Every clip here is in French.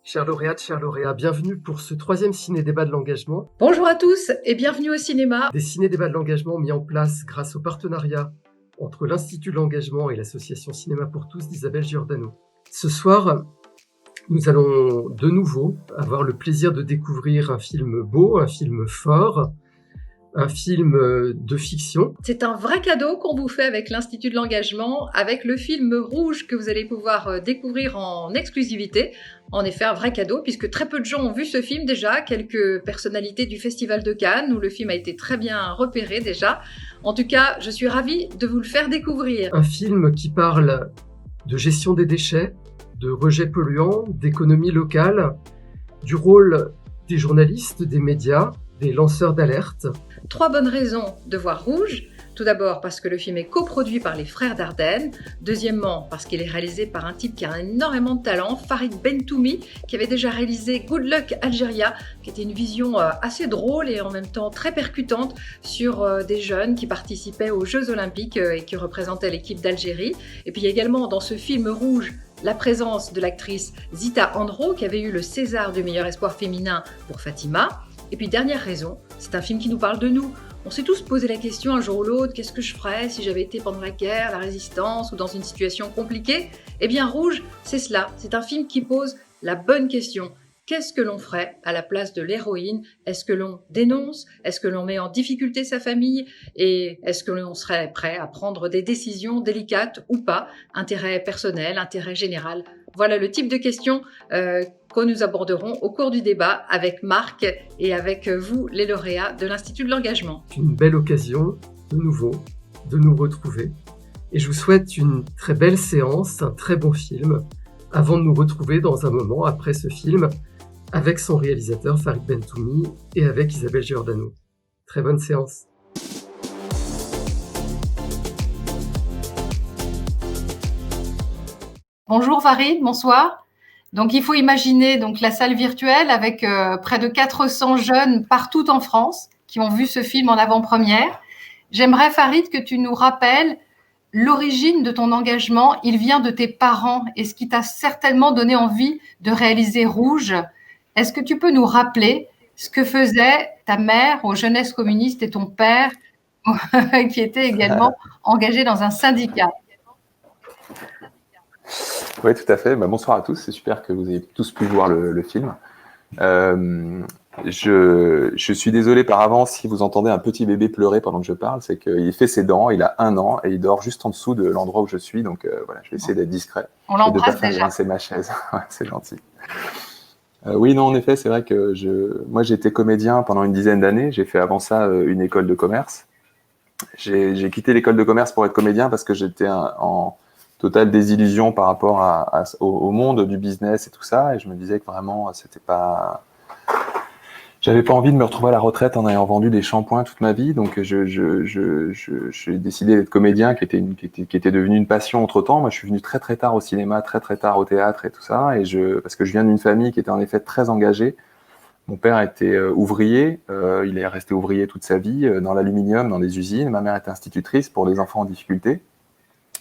Chers lauréats, bienvenue pour ce troisième ciné-débat de l'engagement. Bonjour à tous et bienvenue au cinéma. Des ciné-débats de l'engagement mis en place grâce au partenariat entre l'Institut de l'engagement et l'association Cinéma pour tous d'Isabelle Giordano. Ce soir, nous allons de nouveau avoir le plaisir de découvrir un film beau, un film fort, un film de fiction. C'est un vrai cadeau qu'on vous fait avec l'Institut de l'engagement, avec le film Rouge que vous allez pouvoir découvrir en exclusivité. En effet, un vrai cadeau, puisque très peu de gens ont vu ce film déjà, quelques personnalités du Festival de Cannes, où le film a été très bien repéré déjà. En tout cas, je suis ravie de vous le faire découvrir. Un film qui parle de gestion des déchets, de rejet polluant, d'économie locale, du rôle des journalistes, des médias, des lanceurs d'alerte. 3 bonnes raisons de voir Rouge. Tout d'abord parce que le film est coproduit par les frères Dardenne. Deuxièmement parce qu'il est réalisé par un type qui a énormément de talent, Farid Bentoumi, qui avait déjà réalisé Good Luck Algeria, qui était une vision assez drôle et en même temps très percutante sur des jeunes qui participaient aux Jeux Olympiques et qui représentaient l'équipe d'Algérie. Et puis il y a également dans ce film Rouge la présence de l'actrice Zita Andro, qui avait eu le César du meilleur espoir féminin pour Fatima. Et puis dernière raison, c'est un film qui nous parle de nous. On s'est tous posé la question un jour ou l'autre, qu'est-ce que je ferais si j'avais été pendant la guerre, la résistance ou dans une situation compliquée ? Eh bien Rouge, c'est cela, c'est un film qui pose la bonne question. Qu'est-ce que l'on ferait à la place de l'héroïne ? Est-ce que l'on dénonce ? Est-ce que l'on met en difficulté sa famille ? Et est-ce que l'on serait prêt à prendre des décisions délicates ou pas ? Intérêt personnel, intérêt général ? Voilà le type de questions que nous aborderons au cours du débat avec Marc et avec vous, les lauréats de l'Institut de l'engagement. Une belle occasion, de nouveau, de nous retrouver. Et je vous souhaite une très belle séance, un très bon film, avant de nous retrouver dans un moment après ce film, avec son réalisateur Farid Bentoumi et avec Isabelle Giordano. Très bonne séance. Bonjour Farid, bonsoir. Donc il faut imaginer donc la salle virtuelle avec près de 400 jeunes partout en France qui ont vu ce film en avant-première. J'aimerais Farid que tu nous rappelles l'origine de ton engagement. Il vient de tes parents et ce qui t'a certainement donné envie de réaliser Rouge. Est-ce que tu peux nous rappeler ce que faisait ta mère aux Jeunesses communistes et ton père qui était également engagé dans un syndicat ? Oui, tout à fait. Bonsoir à tous. C'est super que vous ayez tous pu voir le film. Je suis désolé par avance si vous entendez un petit bébé pleurer pendant que je parle. C'est qu'il fait ses dents, il a 1 an et il dort juste en dessous de l'endroit où je suis. Donc voilà, je vais essayer d'être discret. On l'embrasse et de pas faire déjà. grincer ma chaise. Ouais, c'est gentil. Oui, non, en effet, c'est vrai que moi, j'ai été comédien pendant une dizaine d'années. J'ai fait avant ça une école de commerce. J'ai quitté l'école de commerce pour être comédien parce que j'étais en totale désillusion par rapport au monde du business et tout ça. Et je me disais que vraiment, c'était pas... J'avais pas envie de me retrouver à la retraite en ayant vendu des shampoings toute ma vie. Donc, j'ai décidé d'être comédien, qui était devenu une passion entre-temps. Moi, je suis venu très, très tard au cinéma, très, très tard au théâtre et tout ça. Parce que je viens d'une famille qui était en effet très engagée. Mon père était ouvrier. Il est resté ouvrier toute sa vie dans l'aluminium, dans des usines. Ma mère était institutrice pour des enfants en difficulté.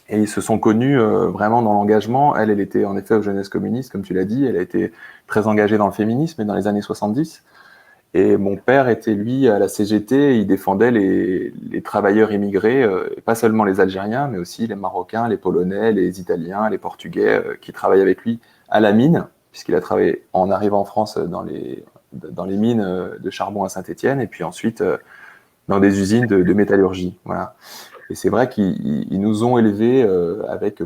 Et ils se sont connus vraiment dans l'engagement. Elle était en effet aux Jeunesses communistes, comme tu l'as dit. Elle a été très engagée dans le féminisme dans les années 70. Et mon père était, lui, à la CGT. Il défendait les travailleurs immigrés, pas seulement les Algériens, mais aussi les Marocains, les Polonais, les Italiens, les Portugais, qui travaillaient avec lui à la mine, puisqu'il a travaillé en arrivant en France dans les mines de charbon à Saint-Étienne, et puis ensuite dans des usines de métallurgie. Voilà. Et c'est vrai qu'ils nous ont élevés avec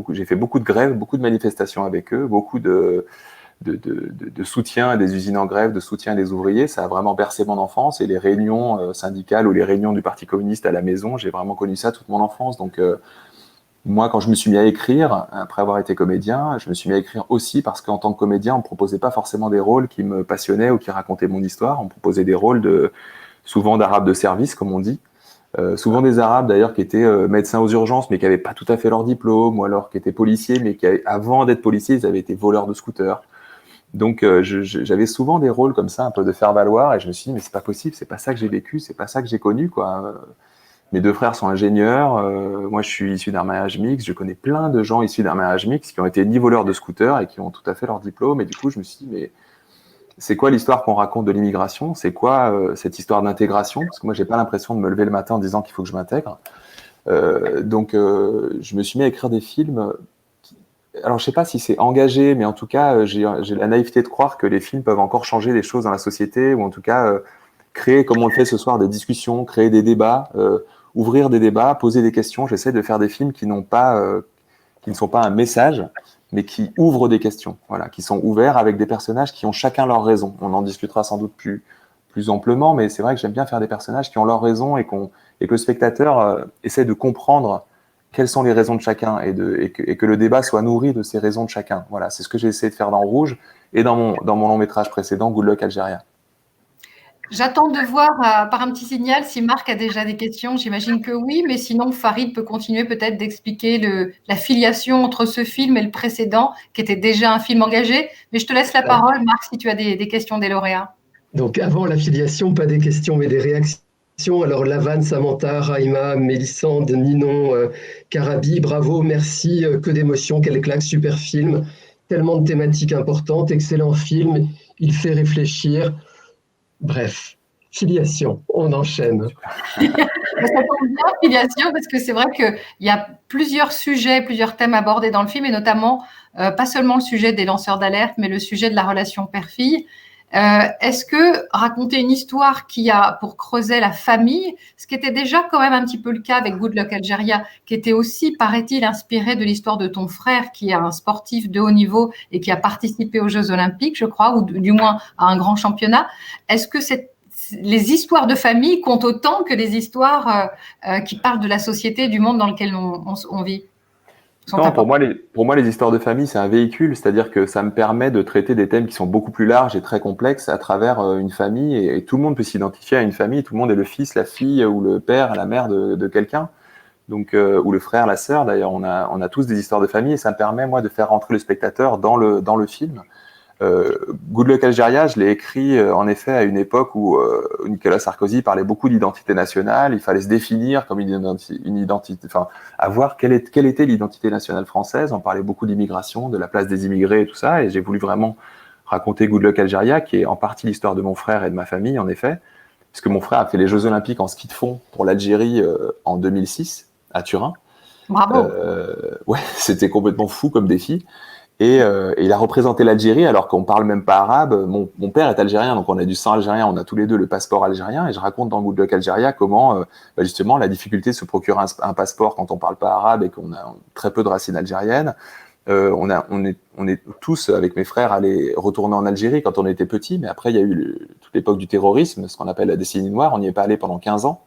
j'ai fait beaucoup de grèves, beaucoup de manifestations avec eux, beaucoup de soutien à des usines en grève, de soutien à des ouvriers. Ça a vraiment bercé mon enfance. Et les réunions syndicales ou les réunions du Parti communiste à la maison, j'ai vraiment connu ça toute mon enfance. Donc moi, quand je me suis mis à écrire, après avoir été comédien, je me suis mis à écrire aussi parce qu'en tant que comédien, on ne me proposait pas forcément des rôles qui me passionnaient ou qui racontaient mon histoire. On me proposait des rôles souvent d'arabes de service, comme on dit. Souvent des Arabes d'ailleurs qui étaient médecins aux urgences mais qui n'avaient pas tout à fait leur diplôme, ou alors qui étaient policiers mais avant d'être policiers ils avaient été voleurs de scooters. Donc j'avais souvent des rôles comme ça, un peu de faire valoir, et je me suis dit mais c'est pas possible, c'est pas ça que j'ai vécu, c'est pas ça que j'ai connu quoi. Mes deux frères sont ingénieurs. Moi, je suis issu d'un mariage mixte. Je connais plein de gens issus d'un mariage mixte qui ont été ni voleurs de scooters et qui ont tout à fait leur diplôme. Et du coup, je me suis dit, mais c'est quoi l'histoire qu'on raconte de l'immigration? C'est quoi cette histoire d'intégration? Parce que moi, j'ai pas l'impression de me lever le matin en disant qu'il faut que je m'intègre. Donc, je me suis mis à écrire des films. Alors, je sais pas si c'est engagé, mais en tout cas, j'ai la naïveté de croire que les films peuvent encore changer des choses dans la société, ou en tout cas créer, comme on le fait ce soir, des discussions, créer des débats, ouvrir des débats, poser des questions. J'essaie de faire des films qui ne sont pas un message, mais qui ouvrent des questions, voilà, qui sont ouverts avec des personnages qui ont chacun leur raison. On en discutera sans doute plus amplement, mais c'est vrai que j'aime bien faire des personnages qui ont leur raison et que le spectateur essaie de comprendre quelles sont les raisons de chacun et que le débat soit nourri de ces raisons de chacun. Voilà, c'est ce que j'ai essayé de faire dans Rouge et dans mon long métrage précédent, Good Luck Algérie. J'attends de voir par un petit signal si Marc a déjà des questions. J'imagine que oui, mais sinon Farid peut continuer peut-être d'expliquer la filiation entre ce film et le précédent, qui était déjà un film engagé. Mais je te laisse la parole, Marc, si tu as des questions des lauréats. Donc avant l'affiliation, pas des questions mais des réactions. Alors Lavan, Samantha, Raïma, Mélissande, Ninon, Karabi, bravo, merci, que d'émotions, quelle claque, super film, tellement de thématiques importantes, excellent film, il fait réfléchir. Bref, filiation, on enchaîne. Ça tombe bien, filiation, parce que c'est vrai qu'il y a plusieurs sujets, plusieurs thèmes abordés dans le film, et notamment, pas seulement le sujet des lanceurs d'alerte, mais le sujet de la relation père-fille. Est-ce que raconter une histoire qui a pour creuset la famille, ce qui était déjà quand même un petit peu le cas avec Good Luck Algérie, qui était aussi, paraît-il, inspiré de l'histoire de ton frère, qui est un sportif de haut niveau et qui a participé aux Jeux Olympiques, je crois, ou du moins à un grand championnat. Est-ce que les histoires de famille comptent autant que les histoires qui parlent de la société, du monde dans lequel on vit? Non, pour moi, les histoires de famille, c'est un véhicule, c'est-à-dire que ça me permet de traiter des thèmes qui sont beaucoup plus larges et très complexes à travers une famille, et tout le monde peut s'identifier à une famille, tout le monde est le fils, la fille, ou le père, la mère de quelqu'un, donc ou le frère, la sœur. D'ailleurs, on a tous des histoires de famille, et ça me permet, moi, de faire rentrer le spectateur dans le film. Good Luck Algérie, je l'ai écrit en effet à une époque où Nicolas Sarkozy parlait beaucoup d'identité nationale. Il fallait se définir comme une identité, enfin, à voir quelle était l'identité nationale française. On parlait beaucoup d'immigration, de la place des immigrés et tout ça. Et j'ai voulu vraiment raconter Good Luck Algérie, qui est en partie l'histoire de mon frère et de ma famille, en effet, puisque mon frère a fait les Jeux Olympiques en ski de fond pour l'Algérie en 2006 à Turin. Bravo. Ouais, c'était complètement fou comme défi. Et il a représenté l'Algérie alors qu'on parle même pas arabe. Mon père est algérien, donc on a du sang algérien, on a tous les deux le passeport algérien. Et je raconte dans Good Luck Algérie comment justement la difficulté de se procurer un passeport quand on parle pas arabe et qu'on a très peu de racines algériennes. On est tous avec mes frères allés retourner en Algérie quand on était petits, mais après il y a eu toute l'époque du terrorisme, ce qu'on appelle la décennie noire. On n'y est pas allé pendant 15 ans.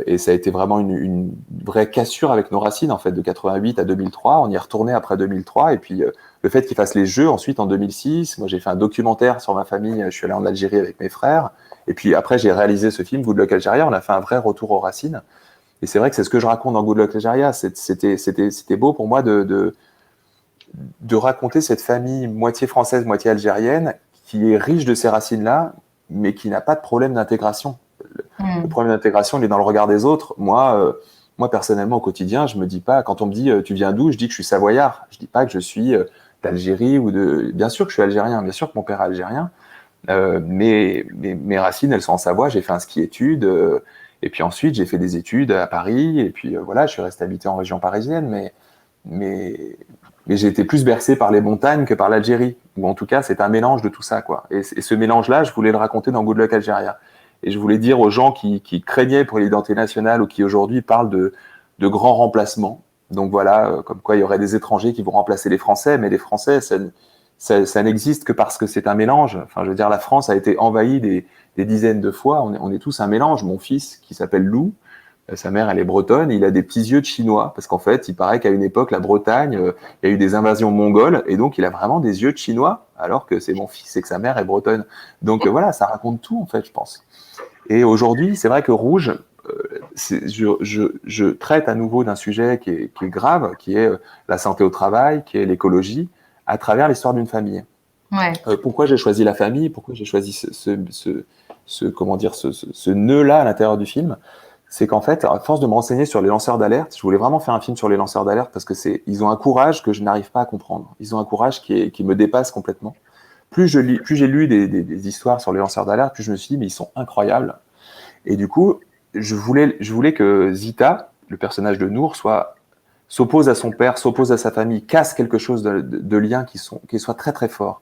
Et ça a été vraiment une vraie cassure avec nos racines, en fait, de 88 à 2003. On y est retourné après 2003. Et puis, le fait qu'ils fassent les Jeux ensuite en 2006. Moi, j'ai fait un documentaire sur ma famille. Je suis allé en Algérie avec mes frères. Et puis après, j'ai réalisé ce film, Good Luck Algérie. On a fait un vrai retour aux racines. Et c'est vrai que c'est ce que je raconte dans Good Luck Algérie. C'était beau pour moi de raconter cette famille moitié française, moitié algérienne, qui est riche de ces racines-là, mais qui n'a pas de problème d'intégration. Le problème d'intégration, il est dans le regard des autres. Moi, personnellement, au quotidien, je me dis pas, quand on me dit tu viens d'où, je dis que je suis savoyard. Je dis pas que je suis d'Algérie ou de. Bien sûr que je suis algérien, bien sûr que mon père est algérien, mais mes racines, elles sont en Savoie. J'ai fait un ski-études, et puis ensuite j'ai fait des études à Paris, et puis voilà, je suis resté habité en région parisienne, mais j'ai été plus bercé par les montagnes que par l'Algérie. Ou en tout cas, c'est un mélange de tout ça, quoi. Et ce mélange-là, je voulais le raconter dans Good Luck Algérie. Et je voulais dire aux gens qui craignaient pour l'identité nationale ou qui aujourd'hui parlent de grands remplacements. Donc voilà, comme quoi il y aurait des étrangers qui vont remplacer les Français, mais les Français, ça n'existe que parce que c'est un mélange. Enfin, je veux dire, la France a été envahie des dizaines de fois. On est tous un mélange. Mon fils, qui s'appelle Lou, sa mère, elle est bretonne, il a des petits yeux de chinois, parce qu'en fait, il paraît qu'à une époque, la Bretagne, il y a eu des invasions mongoles, et donc il a vraiment des yeux de chinois, alors que c'est mon fils et que sa mère est bretonne. Donc voilà, ça raconte tout, en fait, je pense. Et aujourd'hui, c'est vrai que Rouge, je traite à nouveau d'un sujet qui est grave, qui est la santé au travail, qui est l'écologie, à travers l'histoire d'une famille. Ouais. Pourquoi j'ai choisi la famille? Pourquoi j'ai choisi ce nœud-là à l'intérieur du film? C'est qu'en fait, à force de me renseigner sur les lanceurs d'alerte, je voulais vraiment faire un film sur les lanceurs d'alerte parce que ils ont un courage que je n'arrive pas à comprendre. Ils ont un courage qui me dépasse complètement. Plus j'ai lu des histoires sur les lanceurs d'alerte, plus je me suis dit, mais ils sont incroyables. Et du coup, je voulais que Zita, le personnage de Nour, s'oppose à son père, s'oppose à sa famille, casse quelque chose de liens qui soit très très fort.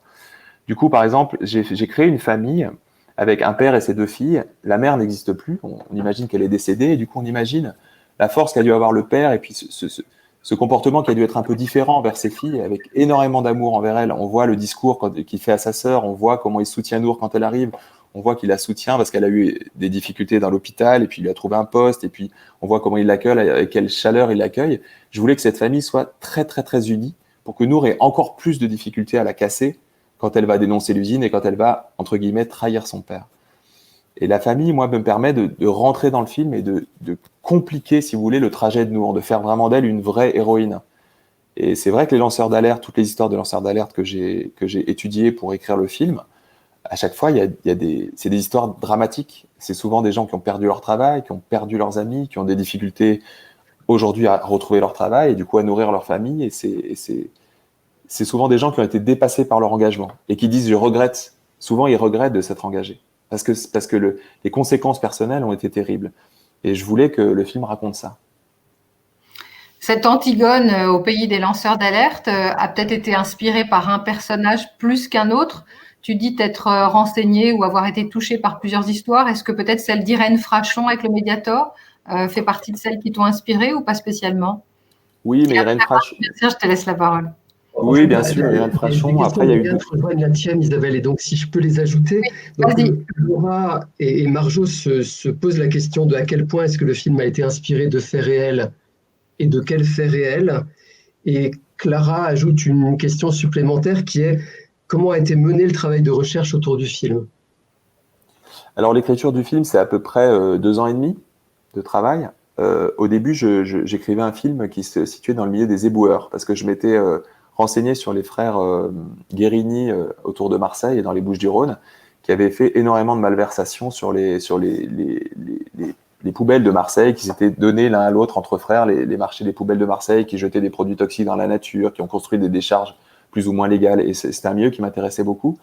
Du coup, par exemple, j'ai créé une famille avec un père et ses 2 filles. La mère n'existe plus, on imagine qu'elle est décédée, et du coup on imagine la force qu'a dû avoir le père, et puis ce comportement qui a dû être un peu différent envers ses filles, avec énormément d'amour envers elles. On voit le discours qu'il fait à sa sœur, on voit comment il soutient Nour quand elle arrive, on voit qu'il la soutient parce qu'elle a eu des difficultés dans l'hôpital, et puis il lui a trouvé un poste, et puis on voit comment il l'accueille, avec quelle chaleur il l'accueille. Je voulais que cette famille soit très très très unie, pour que Nour ait encore plus de difficultés à la casser, quand elle va dénoncer l'usine et quand elle va, entre guillemets, trahir son père. Et la famille, moi, me permet de rentrer dans le film et de compliquer, si vous voulez, le trajet de Nour, de faire vraiment d'elle une vraie héroïne. Et c'est vrai que les lanceurs d'alerte, toutes les histoires de lanceurs d'alerte que j'ai étudiées pour écrire le film, à chaque fois, c'est des histoires dramatiques. C'est souvent des gens qui ont perdu leur travail, qui ont perdu leurs amis, qui ont des difficultés aujourd'hui à retrouver leur travail et du coup à nourrir leur famille. Et c'est souvent des gens qui ont été dépassés par leur engagement et qui disent « je regrette ». Souvent, ils regrettent de s'être engagés parce que les conséquences personnelles ont été terribles. Et je voulais que le film raconte ça. Cette Antigone au pays des lanceurs d'alerte a peut-être été inspirée par un personnage plus qu'un autre. Tu dis t'être renseigné ou avoir été touché par plusieurs histoires. Est-ce que peut-être celle d'Irène Frachon avec le Mediator fait partie de celles qui t'ont inspiré ou pas spécialement? Oui, mais Irène Frachon… Bien sûr, je te laisse la parole. Oui, bien sûr, Irène Frachon. Après, il y a eu… rejoignent la tienne, Isabelle, et donc si je peux les ajouter. Oui, donc, vas-y. Laura et Marjo se posent la question de à quel point est-ce que le film a été inspiré de faits réels et de quels faits réels. Et Clara ajoute une question supplémentaire qui est comment a été mené le travail de recherche autour du film? Alors, l'écriture du film, c'est à peu près 2 ans et demi de travail. Au début, j'écrivais un film qui se situait dans le milieu des éboueurs, parce que je m'étais renseigné sur les frères Guérini autour de Marseille et dans les Bouches-du-Rhône, qui avaient fait énormément de malversations sur les poubelles de Marseille, qui s'étaient donnés l'un à l'autre entre frères, les marchés des poubelles de Marseille, qui jetaient des produits toxiques dans la nature, qui ont construit des décharges plus ou moins légales. Et c'était un milieu qui m'intéressait beaucoup.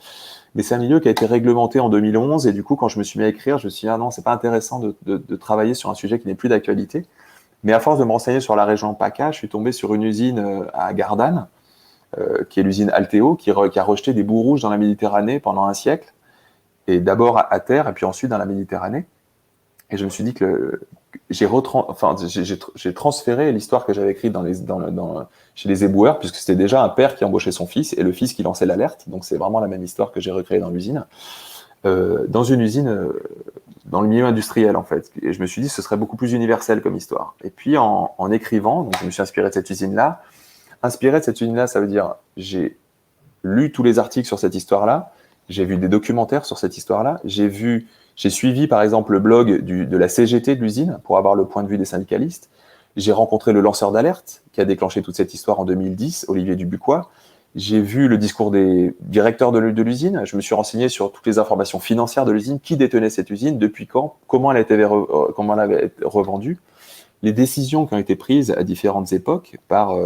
Mais c'est un milieu qui a été réglementé en 2011. Et du coup, quand je me suis mis à écrire, je me suis dit, ah non, c'est pas intéressant de travailler sur un sujet qui n'est plus d'actualité. Mais à force de me renseigner sur la région PACA, je suis tombé sur une usine à Gardanne, qui est l'usine Alteo, qui a rejeté des boues rouges dans la Méditerranée pendant un siècle. Et d'abord à terre, et puis ensuite dans la Méditerranée. Et je me suis dit que j'ai transféré l'histoire que j'avais écrite chez les éboueurs, puisque c'était déjà un père qui embauchait son fils et le fils qui lançait l'alerte. Donc c'est vraiment la même histoire que j'ai recréée dans l'usine, dans une usine dans le milieu industriel en fait. Et je me suis dit que ce serait beaucoup plus universel comme histoire. Et puis en écrivant, donc je me suis inspiré de cette usine-là. Inspiré de cette usine-là, ça veut dire j'ai lu tous les articles sur cette histoire-là, j'ai vu des documentaires sur cette histoire-là, j'ai suivi par exemple le blog de la CGT de l'usine pour avoir le point de vue des syndicalistes. J'ai rencontré le lanceur d'alerte qui a déclenché toute cette histoire en 2010, Olivier Dubuquois. J'ai vu le discours des directeurs de l'usine. Je me suis renseigné sur toutes les informations financières de l'usine, qui détenait cette usine, depuis quand, comment elle avait été revendue, les décisions qui ont été prises à différentes époques par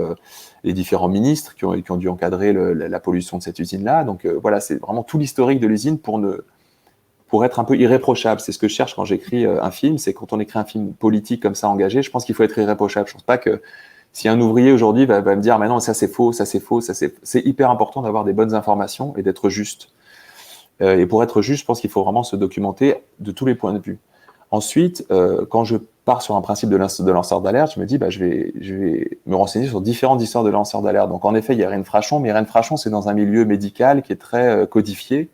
les différents ministres qui ont dû encadrer la pollution de cette usine-là. Donc voilà, c'est vraiment tout l'historique de l'usine pour être un peu irréprochable. C'est ce que je cherche quand j'écris un film, c'est quand on écrit un film politique comme ça, engagé, je pense qu'il faut être irréprochable. Je pense pas que si un ouvrier aujourd'hui va me dire « mais non, ça c'est faux, ça c'est faux », c'est hyper important d'avoir des bonnes informations et d'être juste. Et pour être juste, je pense qu'il faut vraiment se documenter de tous les points de vue. Ensuite, quand je pars sur un principe de lanceur d'alerte, je me dis je vais me renseigner sur différentes histoires de lanceurs d'alerte. Donc en effet, il y a Irène Frachon, mais Irène Frachon, c'est dans un milieu médical qui est très codifié.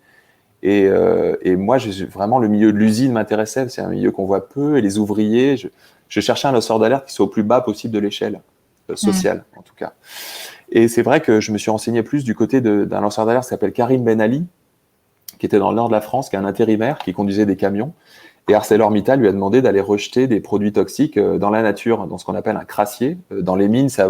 Et moi, vraiment, le milieu de l'usine m'intéressait. C'est un milieu qu'on voit peu. Et les ouvriers, je cherchais un lanceur d'alerte qui soit au plus bas possible de l'échelle sociale, en tout cas. Et c'est vrai que je me suis renseigné plus du côté d'un lanceur d'alerte qui s'appelle Karim Ben Ali, qui était dans le nord de la France, qui est un intérimaire, qui conduisait des camions. Et ArcelorMittal lui a demandé d'aller rejeter des produits toxiques dans la nature, dans ce qu'on appelle un crassier. Dans les mines, à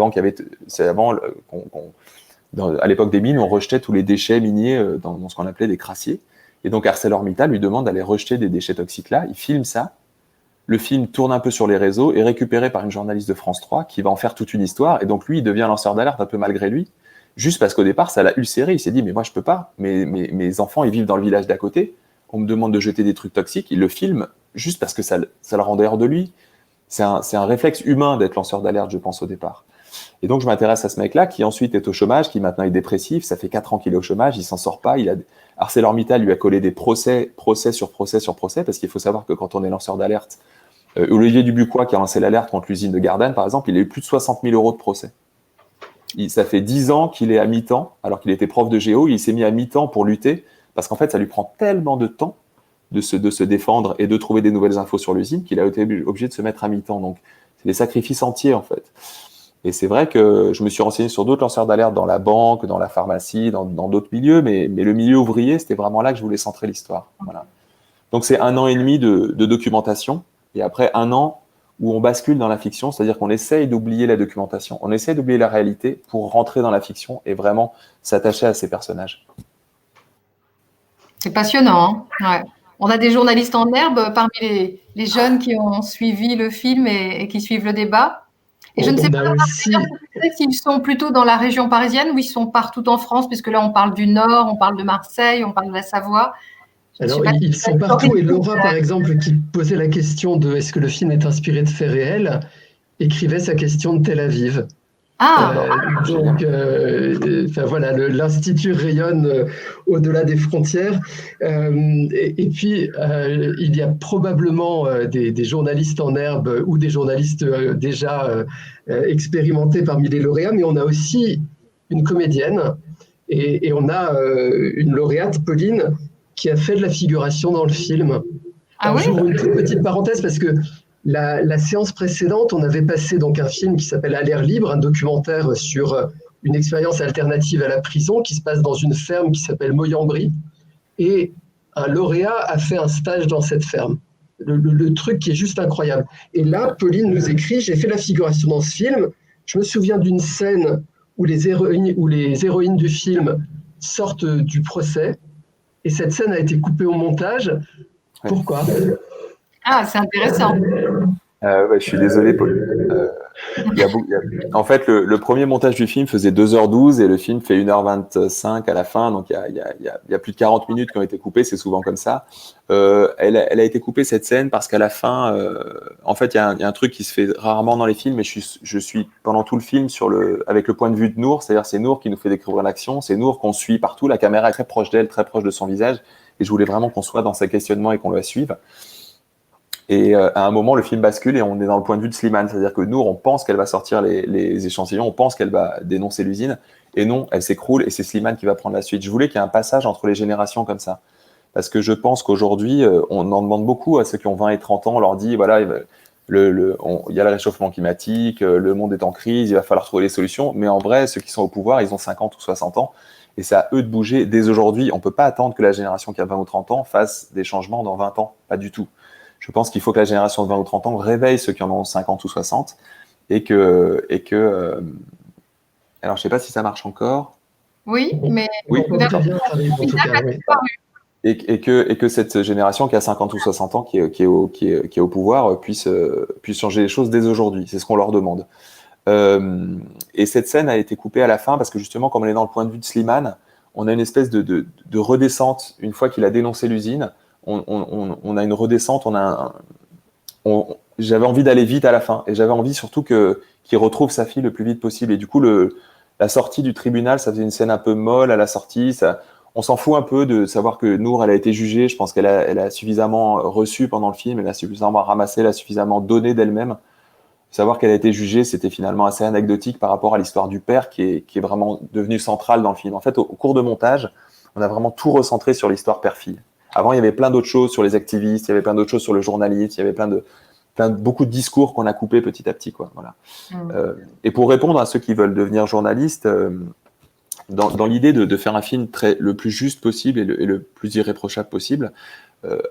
l'époque des mines, on rejetait tous les déchets miniers dans ce qu'on appelait des crassiers. Et donc ArcelorMittal lui demande d'aller rejeter des déchets toxiques là. Il filme ça. le film tourne un peu sur les réseaux, est récupéré par une journaliste de France 3 qui va en faire toute une histoire. Et donc, lui, il devient lanceur d'alerte un peu malgré lui, juste parce qu'au départ, ça l'a ulcéré. Il s'est dit, mais moi, je peux pas. Mes enfants, ils vivent dans le village d'à côté. On me demande de jeter des trucs toxiques. Il le filme juste parce que ça le rendait hors de lui. C'est un réflexe humain d'être lanceur d'alerte, je pense, au départ. Et donc, je m'intéresse à ce mec-là qui ensuite est au chômage, qui maintenant est dépressif. Ça fait 4 ans qu'il est au chômage, il s'en sort pas. ArcelorMittal lui a collé des procès sur procès, parce qu'il faut savoir que quand on est lanceur d'alerte, Olivier Dubuquois, qui a lancé l'alerte contre l'usine de Gardanne, par exemple, il a eu plus de 60 000 € de procès. Ça fait 10 ans qu'il est à mi-temps, alors qu'il était prof de géo, il s'est mis à mi-temps pour lutter, parce qu'en fait, ça lui prend tellement de temps de se défendre et de trouver des nouvelles infos sur l'usine qu'il a été obligé de se mettre à mi-temps. Donc, c'est des sacrifices entiers, en fait. Et c'est vrai que je me suis renseigné sur d'autres lanceurs d'alerte dans la banque, dans la pharmacie, dans d'autres milieux, mais le milieu ouvrier, c'était vraiment là que je voulais centrer l'histoire. Voilà. Donc, c'est 1 an et demi de documentation, et après 1 an où on bascule dans la fiction, c'est-à-dire qu'on essaye d'oublier la documentation, on essaye d'oublier la réalité pour rentrer dans la fiction et vraiment s'attacher à ces personnages. C'est passionnant, hein. Ouais. On a des journalistes en herbe parmi les jeunes qui ont suivi le film et qui suivent le débat. Et je ne sais pas s'ils sont plutôt dans la région parisienne ou ils sont partout en France, puisque là, on parle du Nord, on parle de Marseille, on parle de la Savoie. Alors, ils sont partout. Et Laura, par exemple, qui posait la question de est-ce que le film est inspiré de faits réels, écrivait sa question de Tel Aviv. Donc, voilà, l'Institut rayonne au-delà des frontières. Et puis, il y a probablement des journalistes en herbe ou des journalistes déjà expérimentés parmi les lauréats, mais on a aussi une comédienne et on a une lauréate, Pauline, qui a fait de la figuration dans le film. J'ouvre une toute petite parenthèse parce que la séance précédente, on avait passé donc un film qui s'appelle À l'air libre, un documentaire sur une expérience alternative à la prison qui se passe dans une ferme qui s'appelle Moyambri. Et un lauréat a fait un stage dans cette ferme. Le truc qui est juste incroyable. Et là, Pauline nous écrit, j'ai fait la figuration dans ce film. Je me souviens d'une scène où les héroïnes du film sortent du procès. Et cette scène a été coupée au montage. Pourquoi ? C'est intéressant. Je suis désolé, Paul. En fait, le premier montage du film faisait 2h12 et le film fait 1h25 à la fin. Donc, il y a plus de 40 minutes qui ont été coupées. C'est souvent comme ça. Elle a été coupée, cette scène, parce qu'à la fin, en fait, il y a un truc qui se fait rarement dans les films. Mais je suis pendant tout le film avec le point de vue de Nour. C'est-à-dire, c'est Nour qui nous fait découvrir l'action. C'est Nour qu'on suit partout. La caméra est très proche d'elle, très proche de son visage. Et je voulais vraiment qu'on soit dans ses questionnements et qu'on la suive. Et à un moment, le film bascule et on est dans le point de vue de Slimane. C'est-à-dire que Nour, on pense qu'elle va sortir les échantillons, on pense qu'elle va dénoncer l'usine. Et non, elle s'écroule et c'est Slimane qui va prendre la suite. Je voulais qu'il y ait un passage entre les générations comme ça. Parce que je pense qu'aujourd'hui, on en demande beaucoup à ceux qui ont 20 et 30 ans. On leur dit, voilà, il y a le réchauffement climatique, le monde est en crise, il va falloir trouver des solutions. Mais en vrai, ceux qui sont au pouvoir, ils ont 50 ou 60 ans. Et c'est à eux de bouger dès aujourd'hui. On ne peut pas attendre que la génération qui a 20 ou 30 ans fasse des changements dans 20 ans. Pas du tout. Je pense qu'il faut que la génération de 20 ou 30 ans réveille ceux qui en ont 50 ou 60 et que alors, je ne sais pas si ça marche encore. Oui, mais... Oui. Oui. Et que cette génération qui a 50 ou 60 ans, qui est au pouvoir, puisse changer les choses dès aujourd'hui. C'est ce qu'on leur demande. Et cette scène a été coupée à la fin parce que justement, comme elle est dans le point de vue de Slimane, on a une espèce de redescente. Une fois qu'il a dénoncé l'usine, on a une redescente, j'avais envie d'aller vite à la fin et j'avais envie surtout qu'il retrouve sa fille le plus vite possible. Et du coup, la sortie du tribunal, ça faisait une scène un peu molle à la sortie. On s'en fout un peu de savoir que Nour, elle a été jugée. Je pense qu'elle a suffisamment reçu pendant le film, elle a suffisamment ramassé, elle a suffisamment donné d'elle-même. Savoir qu'elle a été jugée, c'était finalement assez anecdotique par rapport à l'histoire du père qui est vraiment devenue centrale dans le film. En fait, au cours de montage, on a vraiment tout recentré sur l'histoire père-fille. Avant, il y avait plein d'autres choses sur les activistes, il y avait plein d'autres choses sur le journaliste, il y avait beaucoup de discours qu'on a coupés petit à petit, quoi. Voilà. Et pour répondre à ceux qui veulent devenir journalistes, dans l'idée de faire un film le plus juste possible et le plus irréprochable possible,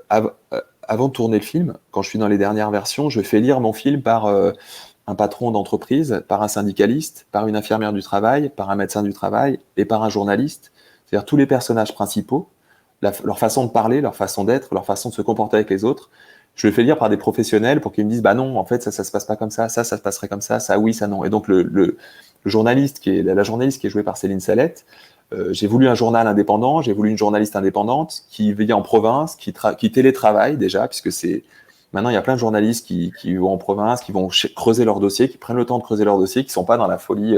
avant de tourner le film, quand je suis dans les dernières versions, je fais lire mon film par un patron d'entreprise, par un syndicaliste, par une infirmière du travail, par un médecin du travail et par un journaliste. C'est-à-dire tous les personnages principaux, leur façon de parler, leur façon d'être, leur façon de se comporter avec les autres. je le fais lire par des professionnels pour qu'ils me disent, bah non, en fait, ça se passe pas comme ça se passerait comme ça oui, ça non. Et donc, le journaliste la journaliste qui est jouée par Céline Salette, j'ai voulu un journal indépendant, j'ai voulu une journaliste indépendante qui vit en province, qui télétravaille déjà, puisque maintenant il y a plein de journalistes qui vont en province, qui vont creuser leur dossier, qui prennent le temps de creuser leur dossier, qui sont pas dans la folie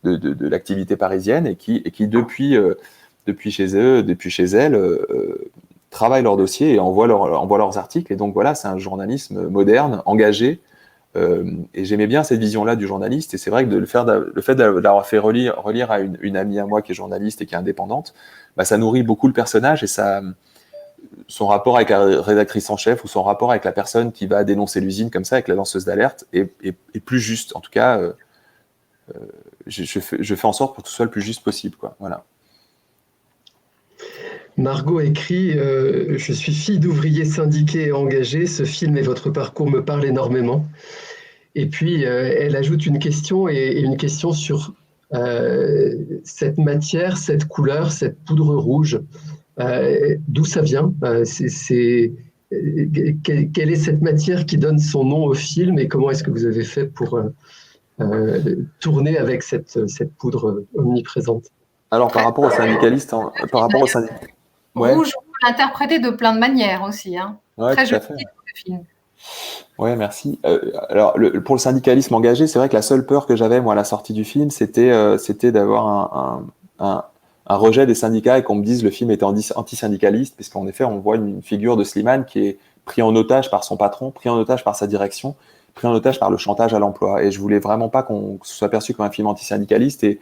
de l'activité parisienne et qui depuis chez elles, travaillent leur dossier et envoient leurs articles. Et donc voilà, c'est un journalisme moderne, engagé. Et j'aimais bien cette vision-là du journaliste. Et c'est vrai que le fait d'avoir fait relire à une amie à moi qui est journaliste et qui est indépendante, bah, ça nourrit beaucoup le personnage et son rapport avec la rédactrice en chef ou son rapport avec la personne qui va dénoncer l'usine comme ça, avec la lanceuse d'alerte, est plus juste. En tout cas, je fais en sorte pour que tout soit le plus juste possible, quoi. Voilà. Margot écrit je suis fille d'ouvrier syndiqué et engagé. Ce film et votre parcours me parlent énormément. Et puis, elle ajoute une question et une question sur cette matière, cette couleur, cette poudre rouge. D'où ça vient quelle est cette matière qui donne son nom au film et comment est-ce que vous avez fait pour tourner avec cette poudre omniprésente? Alors, par rapport aux syndicalistes, ouais. Rouge, on peut l'interpréter de plein de manières aussi. Hein. Ouais, très joli le film. Ouais, merci. Alors, pour le syndicalisme engagé, c'est vrai que la seule peur que j'avais, moi, à la sortie du film, c'était d'avoir un rejet des syndicats et qu'on me dise le film était anti-syndicaliste, puisqu'en effet, on voit une figure de Slimane qui est pris en otage par son patron, pris en otage par sa direction, pris en otage par le chantage à l'emploi. Et je voulais vraiment pas qu'on soit perçu comme un film anti-syndicaliste. Et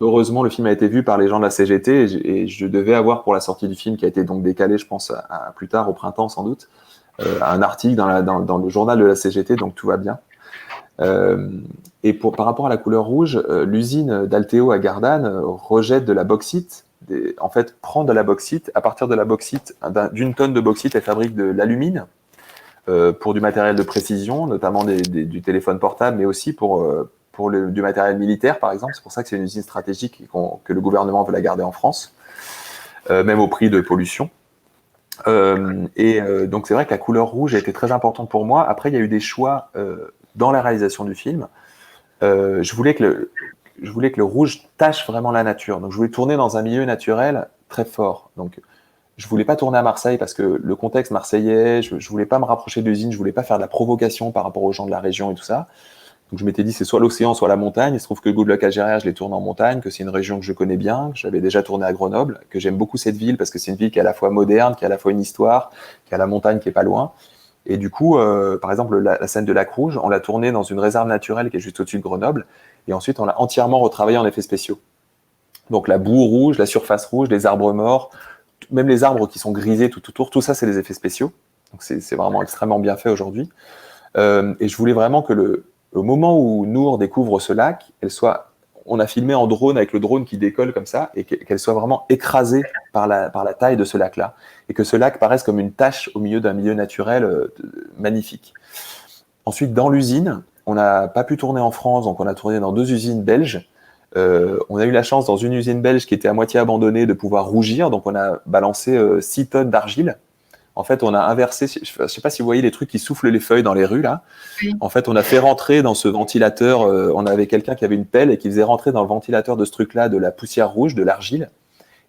heureusement, le film a été vu par les gens de la CGT et je devais avoir pour la sortie du film, qui a été donc décalé, je pense, à plus tard, au printemps sans doute, un article dans le journal de la CGT, donc tout va bien. Et par rapport à la couleur rouge, l'usine d'Alteo à Gardanne rejette de la bauxite, en fait prend de la bauxite, à partir de la bauxite, d'une tonne de bauxite, elle fabrique de l'alumine pour du matériel de précision, notamment du téléphone portable, mais aussi pour du matériel militaire, par exemple. C'est pour ça que c'est une usine stratégique que le gouvernement veut la garder en France, même au prix de pollution. Donc c'est vrai que la couleur rouge a été très importante pour moi. Après, il y a eu des choix dans la réalisation du film. Je voulais que le rouge tache vraiment la nature. Donc je voulais tourner dans un milieu naturel très fort. Donc je voulais pas tourner à Marseille parce que le contexte marseillais, je voulais pas me rapprocher de l'usine, je voulais pas faire de la provocation par rapport aux gens de la région et tout ça. Donc je m'étais dit c'est soit l'océan, soit la montagne. Il se trouve que Good Luck Algérie, je les tourne en montagne, que c'est une région que je connais bien, que j'avais déjà tourné à Grenoble, que j'aime beaucoup cette ville parce que c'est une ville qui est à la fois moderne, qui a à la fois une histoire, qui a la montagne qui est pas loin. Et du coup, par exemple, la scène de Lac Rouge, on l'a tournée dans une réserve naturelle qui est juste au-dessus de Grenoble, et ensuite on l'a entièrement retravaillé en effets spéciaux. Donc la boue rouge, la surface rouge, les arbres morts, même les arbres qui sont grisés tout autour, tout ça c'est des effets spéciaux. Donc c'est vraiment extrêmement bien fait aujourd'hui. Et je voulais vraiment que au moment où Nour découvre ce lac, on a filmé en drone avec le drone qui décolle comme ça et qu'elle soit vraiment écrasée par la taille de ce lac-là et que ce lac paraisse comme une tache au milieu d'un milieu naturel magnifique. Ensuite, dans l'usine, on n'a pas pu tourner en France, donc on a tourné dans 2 usines belges. On a eu la chance dans une usine belge qui était à moitié abandonnée de pouvoir rougir, donc on a balancé 6 tonnes d'argile. En fait, on a inversé, je ne sais pas si vous voyez les trucs qui soufflent les feuilles dans les rues, là. Oui. En fait, on a fait rentrer dans ce ventilateur, on avait quelqu'un qui avait une pelle et qui faisait rentrer dans le ventilateur de ce truc-là de la poussière rouge, de l'argile.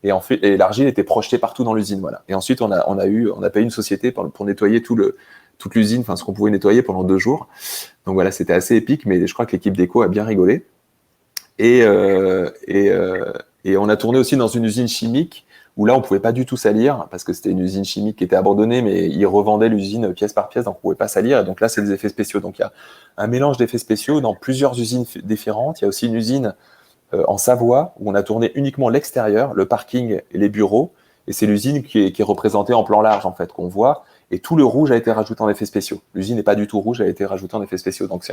Et l'argile était projetée partout dans l'usine, voilà. Et ensuite, on a payé une société pour nettoyer toute l'usine, enfin, ce qu'on pouvait nettoyer pendant 2 jours. Donc voilà, c'était assez épique, mais je crois que l'équipe d'éco a bien rigolé. Et on a tourné aussi dans une usine chimique où là, on pouvait pas du tout salir parce que c'était une usine chimique qui était abandonnée, mais ils revendaient l'usine pièce par pièce, donc on pouvait pas salir. Et donc là, c'est des effets spéciaux. Donc il y a un mélange d'effets spéciaux dans plusieurs usines différentes. Il y a aussi une usine en Savoie où on a tourné uniquement l'extérieur, le parking et les bureaux. Et c'est l'usine qui est représentée en plan large, en fait, qu'on voit. Et tout le rouge a été rajouté en effets spéciaux. L'usine n'est pas du tout rouge, elle a été rajoutée en effets spéciaux. Donc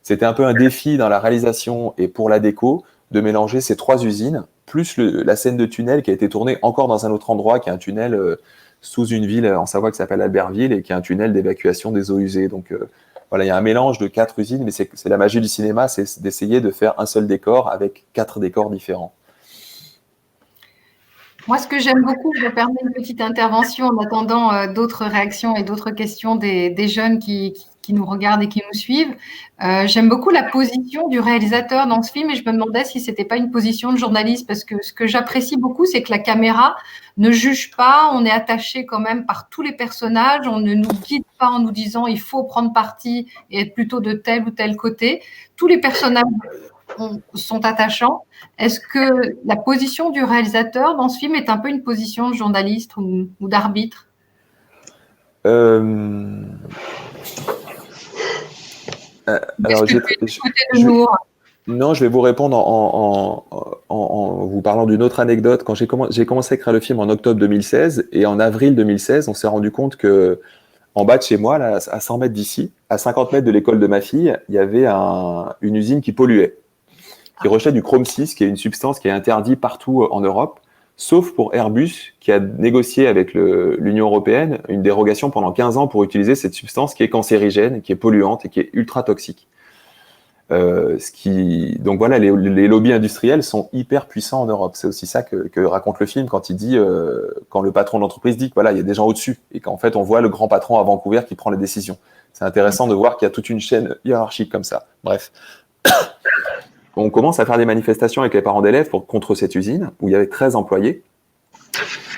c'était un peu un défi dans la réalisation et pour la déco de mélanger ces 3 usines, plus la scène de tunnel qui a été tournée encore dans un autre endroit, qui est un tunnel sous une ville en Savoie qui s'appelle Albertville et qui est un tunnel d'évacuation des eaux usées. Donc voilà, il y a un mélange de 4 usines, mais c'est la magie du cinéma, c'est d'essayer de faire un seul décor avec 4 décors différents. Moi, ce que j'aime beaucoup, je me permets une petite intervention en attendant d'autres réactions et d'autres questions des jeunes qui nous regardent et qui nous suivent. J'aime beaucoup la position du réalisateur dans ce film et je me demandais si c'était pas une position de journaliste parce que ce que j'apprécie beaucoup, c'est que la caméra ne juge pas, on est attaché quand même par tous les personnages, on ne nous guide pas en nous disant il faut prendre parti et être plutôt de tel ou tel côté. Tous les personnages sont attachants. Est-ce que la position du réalisateur dans ce film est un peu une position de journaliste ou d'arbitre? Alors, non, je vais vous répondre en vous parlant d'une autre anecdote. Quand j'ai commencé à écrire le film en octobre 2016 et en avril 2016, on s'est rendu compte que en bas de chez moi, là, à 100 mètres d'ici, à 50 mètres de l'école de ma fille, il y avait une usine qui polluait, qui rejetait du chrome 6, qui est une substance qui est interdite partout en Europe, sauf pour Airbus, qui a négocié avec l'Union européenne une dérogation pendant 15 ans pour utiliser cette substance qui est cancérigène, qui est polluante et qui est ultra toxique. Donc voilà, les lobbies industriels sont hyper puissants en Europe. C'est aussi ça que raconte le film quand il dit, quand le patron de l'entreprise dit que voilà, il y a des gens au-dessus et qu'en fait on voit le grand patron à Vancouver qui prend les décisions. C'est intéressant de voir qu'il y a toute une chaîne hiérarchique comme ça. Bref. On commence à faire des manifestations avec les parents d'élèves contre cette usine où il y avait 13 employés.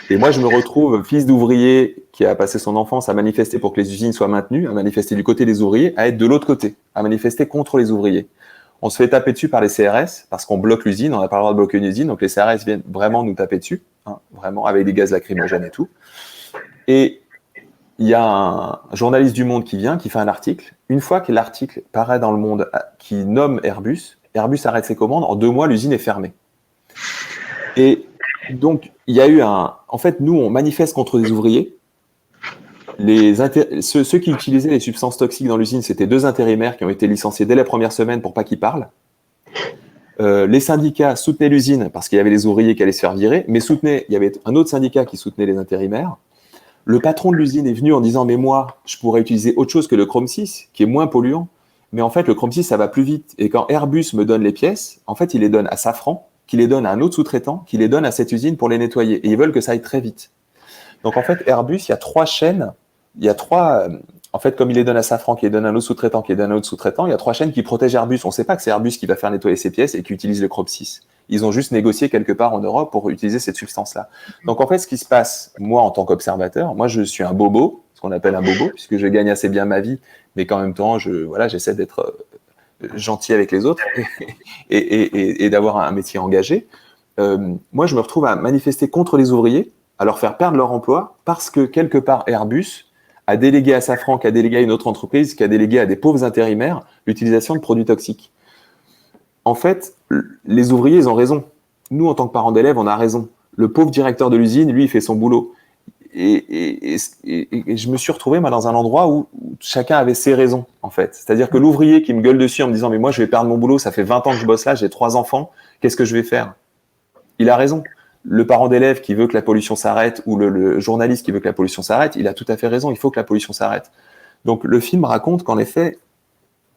Et moi, je me retrouve, fils d'ouvrier qui a passé son enfance à manifester pour que les usines soient maintenues, à manifester du côté des ouvriers, à être de l'autre côté, à manifester contre les ouvriers. On se fait taper dessus par les CRS parce qu'on bloque l'usine, on n'a pas le droit de bloquer une usine, donc les CRS viennent vraiment nous taper dessus, hein, vraiment, avec des gaz lacrymogènes et tout. Et il y a un journaliste du Monde qui vient, qui fait un article. Une fois que l'article paraît dans le Monde, qui nomme Airbus arrête ses commandes, en 2 mois, l'usine est fermée. Et donc, il y a eu en fait, nous, on manifeste contre des ouvriers. Ceux qui utilisaient les substances toxiques dans l'usine, c'était 2 intérimaires qui ont été licenciés dès la première semaine pour pas qu'ils parlent. Les syndicats soutenaient l'usine parce qu'il y avait les ouvriers qui allaient se faire virer, mais il y avait un autre syndicat qui soutenait les intérimaires. Le patron de l'usine est venu en disant « Mais moi, je pourrais utiliser autre chose que le chrome 6, qui est moins polluant. » Mais en fait, le chrome 6, ça va plus vite. Et quand Airbus me donne les pièces, en fait, il les donne à Safran, qui les donne à un autre sous-traitant, qui les donne à cette usine pour les nettoyer. Et ils veulent que ça aille très vite. Donc, en fait, Airbus, il y a 3 chaînes. En fait, comme il les donne à Safran, qui les donne à un autre sous-traitant, qui les donne à un autre sous-traitant, il y a 3 chaînes qui protègent Airbus. On ne sait pas que c'est Airbus qui va faire nettoyer ces pièces et qui utilise le chrome 6. Ils ont juste négocié quelque part en Europe pour utiliser cette substance-là. Donc, en fait, ce qui se passe, moi, en tant qu'observateur, moi, je suis un bobo, ce qu'on appelle un bobo, puisque je gagne assez bien ma vie, mais qu'en même temps, j'essaie d'être gentil avec les autres et d'avoir un métier engagé. Moi, je me retrouve à manifester contre les ouvriers, à leur faire perdre leur emploi, parce que quelque part, Airbus a délégué à Safran, qui a délégué à une autre entreprise, qui a délégué à des pauvres intérimaires l'utilisation de produits toxiques. En fait, les ouvriers, ils ont raison. Nous, en tant que parents d'élèves, on a raison. Le pauvre directeur de l'usine, lui, il fait son boulot. Et je me suis retrouvé moi, dans un endroit où chacun avait ses raisons, en fait. C'est-à-dire que l'ouvrier qui me gueule dessus en me disant « Mais moi, je vais perdre mon boulot, ça fait 20 ans que je bosse là, j'ai 3 enfants, qu'est-ce que je vais faire ?» Il a raison. Le parent d'élève qui veut que la pollution s'arrête ou le journaliste qui veut que la pollution s'arrête, il a tout à fait raison, il faut que la pollution s'arrête. Donc, le film raconte qu'en effet,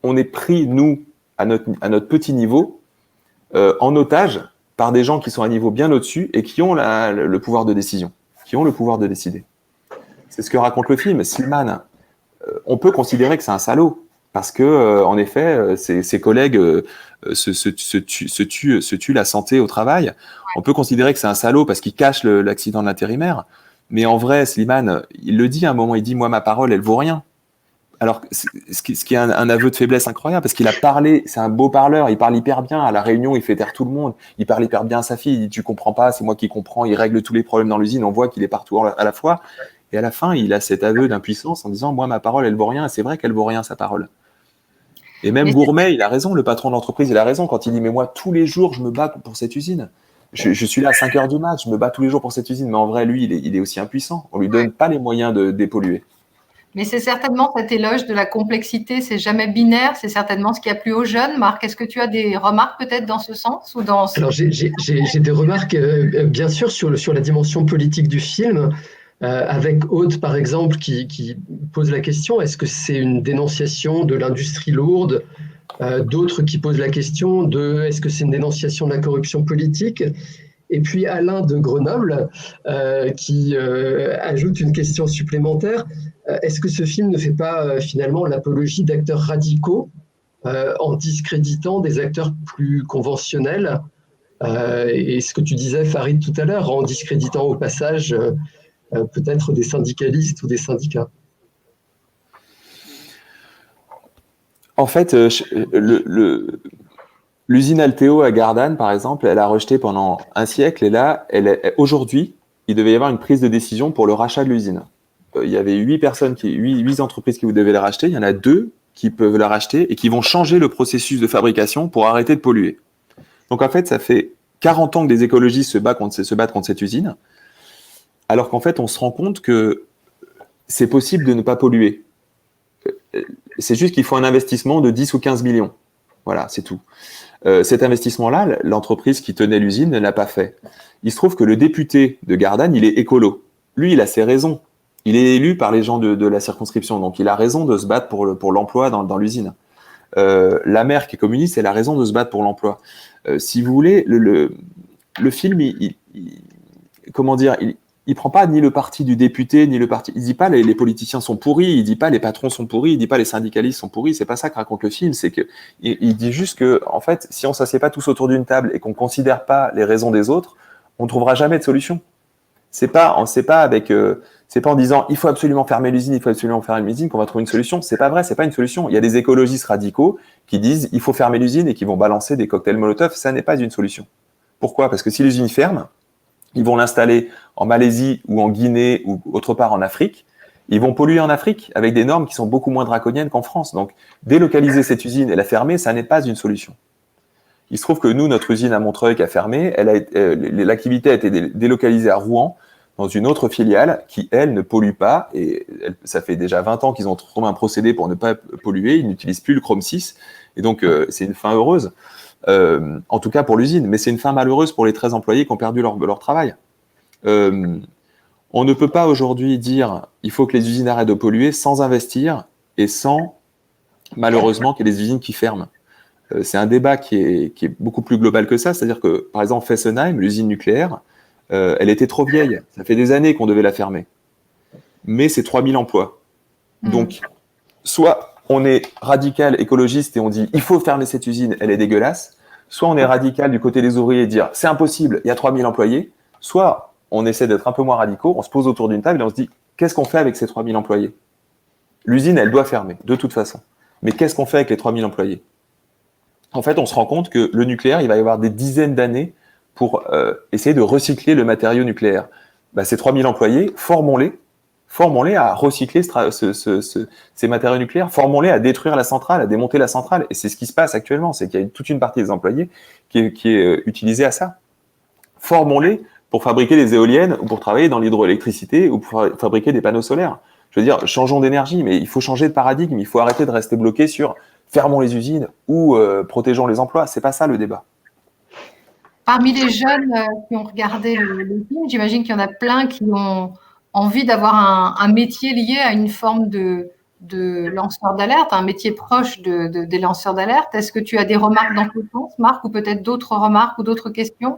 on est pris, nous, à notre petit niveau, en otage par des gens qui sont à un niveau bien au-dessus et qui ont le pouvoir de décision, qui ont le pouvoir de décider. C'est ce que raconte le film. Silman, on peut considérer que c'est un salaud, parce que, en effet, ses collègues se tuent la santé au travail. On peut considérer que c'est un salaud parce qu'il cache l'accident de l'intérimaire. Mais en vrai, Slimane, il le dit à un moment, il dit « Moi, ma parole, elle vaut rien ». Alors, ce qui est un aveu de faiblesse incroyable, parce qu'il a parlé, c'est un beau parleur, il parle hyper bien, à la réunion, il fait taire tout le monde, il parle hyper bien à sa fille, il dit « Tu comprends pas, c'est moi qui comprends », il règle tous les problèmes dans l'usine, on voit qu'il est partout à la fois. Et à la fin, il a cet aveu d'impuissance en disant « Moi, ma parole, elle vaut rien », et c'est vrai qu'elle vaut rien, sa parole. Et même Gourmet, il a raison, le patron de l'entreprise, il a raison quand il dit « Mais moi, tous les jours, je me bats pour cette usine. Je suis là à 5 heures du match, je me bats tous les jours pour cette usine. » Mais en vrai, lui, il est aussi impuissant. On lui donne pas les moyens de dépolluer. Mais c'est certainement cet éloge de la complexité, c'est jamais binaire, c'est certainement ce qui a plu aux jeunes. Marc, est-ce que tu as des remarques peut-être dans ce sens ou dans... Alors, j'ai des remarques, bien sûr, sur la dimension politique du film. Avec Aude, par exemple, qui pose la question, est-ce que c'est une dénonciation de l'industrie lourde? D'autres qui posent la question de, est-ce que c'est une dénonciation de la corruption politique? Et puis Alain de Grenoble qui ajoute une question supplémentaire. Est-ce que ce film ne fait pas finalement l'apologie d'acteurs radicaux en discréditant des acteurs plus conventionnels et ce que tu disais, Farid, tout à l'heure, en discréditant au passage peut-être des syndicalistes ou des syndicats? En fait, l'usine Alteo à Gardanne, par exemple, elle a rejeté pendant un siècle, et là, aujourd'hui, il devait y avoir une prise de décision pour le rachat de l'usine. Il y avait 8 entreprises qui vous devaient la racheter, il y en a 2 qui peuvent la racheter et qui vont changer le processus de fabrication pour arrêter de polluer. Donc en fait, ça fait 40 ans que des écologistes se battent contre cette usine, alors qu'en fait, on se rend compte que c'est possible de ne pas polluer. C'est juste qu'il faut un investissement de 10 ou 15 millions. Voilà, c'est tout. Cet investissement-là, l'entreprise qui tenait l'usine ne l'a pas fait. Il se trouve que le député de Gardanne, il est écolo. Lui, il a ses raisons. Il est élu par les gens de la circonscription, donc il a raison de se battre pour l'emploi dans l'usine. La maire qui est communiste, elle a raison de se battre pour l'emploi. Si vous voulez, le film, comment dire, il prend pas ni le parti du député, ni le parti. Il dit pas les politiciens sont pourris, il dit pas les patrons sont pourris, il dit pas les syndicalistes sont pourris. C'est pas ça que raconte le film. C'est que il dit juste que, en fait, si on s'assied pas tous autour d'une table et qu'on considère pas les raisons des autres, on trouvera jamais de solution. C'est pas en disant il faut absolument fermer l'usine, il faut absolument fermer l'usine qu'on va trouver une solution. C'est pas vrai, c'est pas une solution. Il y a des écologistes radicaux qui disent il faut fermer l'usine et qui vont balancer des cocktails Molotov. Ça n'est pas une solution. Pourquoi ? Parce que si l'usine ferme, ils vont l'installer en Malaisie ou en Guinée ou autre part en Afrique. Ils vont polluer en Afrique avec des normes qui sont beaucoup moins draconiennes qu'en France. Donc, délocaliser cette usine et la fermer, ça n'est pas une solution. Il se trouve que nous, notre usine à Montreuil qui a fermé, l'activité a été délocalisée à Rouen dans une autre filiale qui, elle, ne pollue pas. Et ça fait déjà 20 ans qu'ils ont trouvé un procédé pour ne pas polluer. Ils n'utilisent plus le chrome 6. Et donc, c'est une fin heureuse. En tout cas pour l'usine, mais c'est une fin malheureuse pour les 13 employés qui ont perdu leur travail. On ne peut pas aujourd'hui dire il faut que les usines arrêtent de polluer sans investir et sans, malheureusement, qu'il y ait des usines qui ferment. C'est un débat qui est beaucoup plus global que ça, c'est-à-dire que, par exemple, Fessenheim, l'usine nucléaire, elle était trop vieille, ça fait des années qu'on devait la fermer. Mais c'est 3000 emplois. Donc, soit on est radical écologiste et on dit il faut fermer cette usine, elle est dégueulasse. Soit on est radical du côté des ouvriers et dire c'est impossible, il y a 3000 employés. Soit on essaie d'être un peu moins radicaux, on se pose autour d'une table et on se dit qu'est-ce qu'on fait avec ces 3000 employés ? L'usine, elle doit fermer, de toute façon. Mais qu'est-ce qu'on fait avec les 3000 employés ? En fait, on se rend compte que le nucléaire, il va y avoir des dizaines d'années pour essayer de recycler le matériau nucléaire. Ces 3000 employés, formons-les à recycler ces matériaux nucléaires, formons-les à détruire la centrale, à démonter la centrale. Et c'est ce qui se passe actuellement, c'est qu'il y a toute une partie des employés qui est utilisée à ça. Formons-les pour fabriquer des éoliennes ou pour travailler dans l'hydroélectricité ou pour fabriquer des panneaux solaires. Je veux dire, changeons d'énergie, mais il faut changer de paradigme, il faut arrêter de rester bloqué sur fermons les usines ou protégeons les emplois. C'est pas ça le débat. Parmi les jeunes qui ont regardé le film, j'imagine qu'il y en a plein qui ont envie d'avoir un métier lié à une forme de lanceur d'alerte, un métier proche des lanceurs d'alerte. Est-ce que tu as des remarques dans ce sens, Marc, ou peut-être d'autres remarques ou d'autres questions ?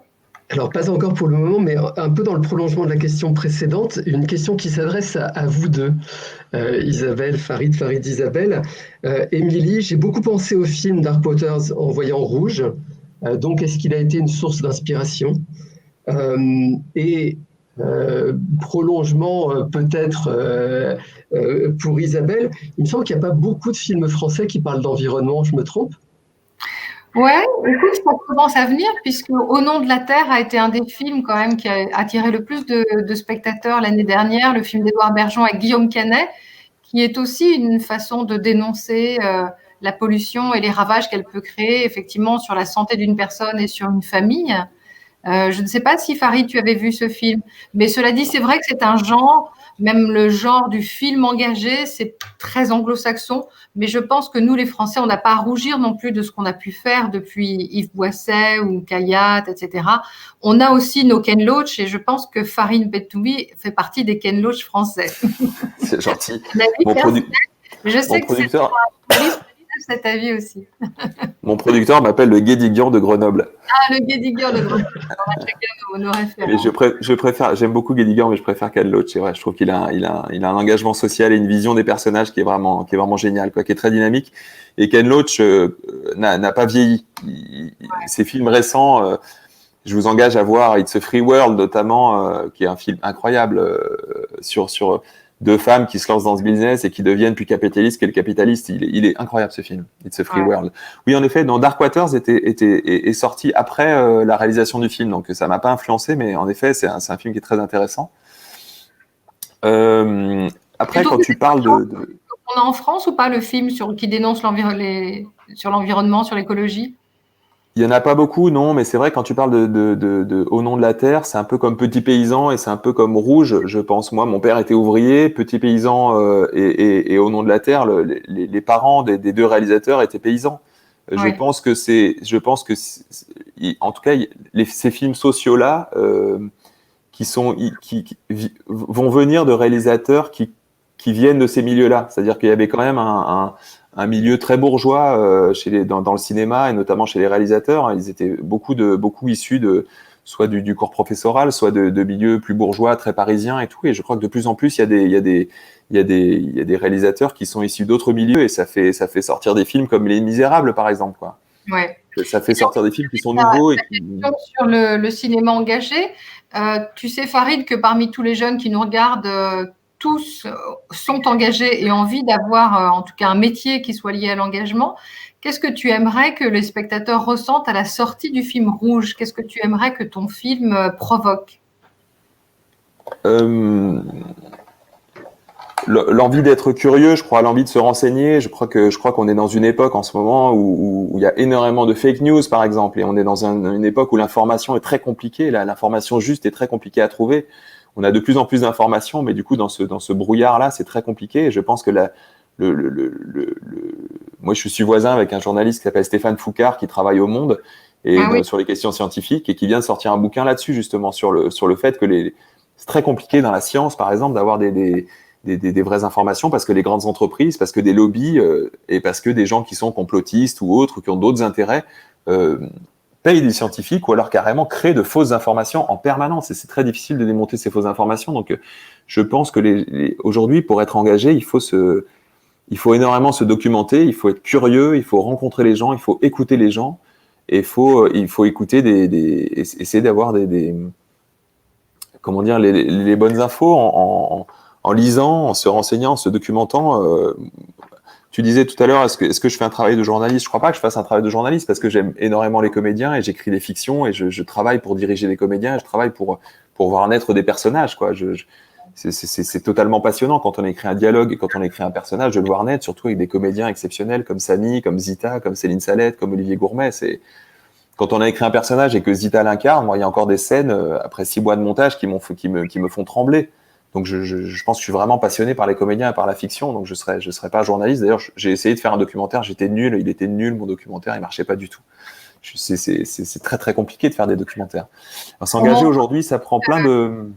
Alors, pas encore pour le moment, mais un peu dans le prolongement de la question précédente, une question qui s'adresse à vous deux, Isabelle, Farid, Isabelle. Émilie, j'ai beaucoup pensé au film Dark Waters en voyant Rouge. Donc, est-ce qu'il a été une source d'inspiration ? Prolongement peut-être pour Isabelle, il me semble qu'il n'y a pas beaucoup de films français qui parlent d'environnement, je me trompe ? Ouais, écoute, ça commence à venir puisque Au nom de la Terre a été un des films quand même qui a attiré le plus de spectateurs l'année dernière, le film d'Édouard Bergeon avec Guillaume Canet, qui est aussi une façon de dénoncer la pollution et les ravages qu'elle peut créer effectivement sur la santé d'une personne et sur une famille. Je ne sais pas si Farid, tu avais vu ce film, mais cela dit, c'est vrai que c'est un genre, même le genre du film engagé, c'est très anglo-saxon, mais je pense que nous, les Français, on n'a pas à rougir non plus de ce qu'on a pu faire depuis Yves Boisset ou Kayat, etc. On a aussi nos Ken Loach, et je pense que Farid Bentoumi fait partie des Ken Loach français. C'est gentil. Je sais que c'est cet avis aussi. Mon producteur m'appelle le Guédiguian de Grenoble. Ah, le Guédiguian de Grenoble. On a chacun nos références. Mais je préfère, j'aime beaucoup Guédiguian, mais je préfère Ken Loach. C'est vrai, je trouve qu'il a un engagement social et une vision des personnages qui est vraiment génial, quoi, qui est très dynamique. Et Ken Loach n'a pas vieilli. Ses films récents, je vous engage à voir It's a Free World, notamment, qui est un film incroyable sur deux femmes qui se lancent dans ce business et qui deviennent plus capitalistes que le capitaliste. Il est incroyable, ce film, It's a Free World. Oui, en effet, Dark Waters est sorti après la réalisation du film, donc ça m'a pas influencé, mais en effet, c'est un film qui est très intéressant. Après, quand tu parles de... On a en France ou pas le film qui dénonce sur l'environnement, sur l'écologie? Il n'y en a pas beaucoup, non, mais c'est vrai, quand tu parles de Au nom de la terre, c'est un peu comme Petit paysan et c'est un peu comme Rouge, je pense. Moi, mon père était ouvrier, Petit paysan et Au nom de la terre, les parents des deux réalisateurs étaient paysans. Je pense que en tout cas, ces films sociaux-là, qui vont venir de réalisateurs qui viennent de ces milieux-là. C'est-à-dire qu'il y avait quand même un milieu très bourgeois dans le cinéma et notamment chez les réalisateurs. Ils étaient beaucoup issus soit du corps professoral, soit de milieux plus bourgeois, très parisiens et tout. Et je crois que de plus en plus, il y a des réalisateurs qui sont issus d'autres milieux et ça fait sortir des films comme Les Misérables, par exemple, quoi. Ouais. Ça fait sortir des films qui sont nouveaux. Sur le cinéma engagé, tu sais, Farid, que parmi tous les jeunes qui nous regardent, tous sont engagés et ont envie d'avoir en tout cas un métier qui soit lié à l'engagement. Qu'est-ce que tu aimerais que les spectateurs ressentent à la sortie du film Rouge? Qu'est-ce que tu aimerais que ton film provoque? L'envie d'être curieux, je crois, l'envie de se renseigner. Je crois qu'on est dans une époque en ce moment où il y a énormément de fake news, par exemple, et on est dans une époque où l'information est très compliquée. L'information juste est très compliquée à trouver. On a de plus en plus d'informations, mais du coup, dans ce brouillard-là, c'est très compliqué. Et je pense que moi, je suis voisin avec un journaliste qui s'appelle Stéphane Foucard, qui travaille au Monde et sur les questions scientifiques et qui vient de sortir un bouquin là-dessus, justement, sur le fait que c'est très compliqué dans la science, par exemple, d'avoir des vraies informations parce que les grandes entreprises, parce que des lobbies et parce que des gens qui sont complotistes ou autres ou qui ont d'autres intérêts payent des scientifiques ou alors carrément créent de fausses informations en permanence. Et c'est très difficile de démonter ces fausses informations. Donc, je pense que aujourd'hui, pour être engagé, il faut énormément se documenter, il faut être curieux, il faut rencontrer les gens, il faut écouter les gens et il faut écouter essayer d'avoir comment dire, les bonnes infos en lisant, en se renseignant, en se documentant. Tu disais tout à l'heure, est-ce que je fais un travail de journaliste? Je crois pas que je fasse un travail de journaliste parce que j'aime énormément les comédiens et j'écris des fictions et je travaille pour diriger des comédiens et je travaille pour voir naître des personnages, quoi. C'est totalement passionnant quand on écrit un dialogue et quand on écrit un personnage de le voir naître, surtout avec des comédiens exceptionnels comme Samy, comme Zita, comme Céline Salette, comme Olivier Gourmet. Quand on a écrit un personnage et que Zita l'incarne, moi, il y a encore des scènes après 6 mois de montage qui me font trembler. Donc, je pense que je suis vraiment passionné par les comédiens et par la fiction. Donc, je serais pas journaliste. D'ailleurs, j'ai essayé de faire un documentaire. J'étais nul. Il était nul, mon documentaire. Il marchait pas du tout. C'est très, très compliqué de faire des documentaires. Alors, s'engager aujourd'hui, ça prend plein de...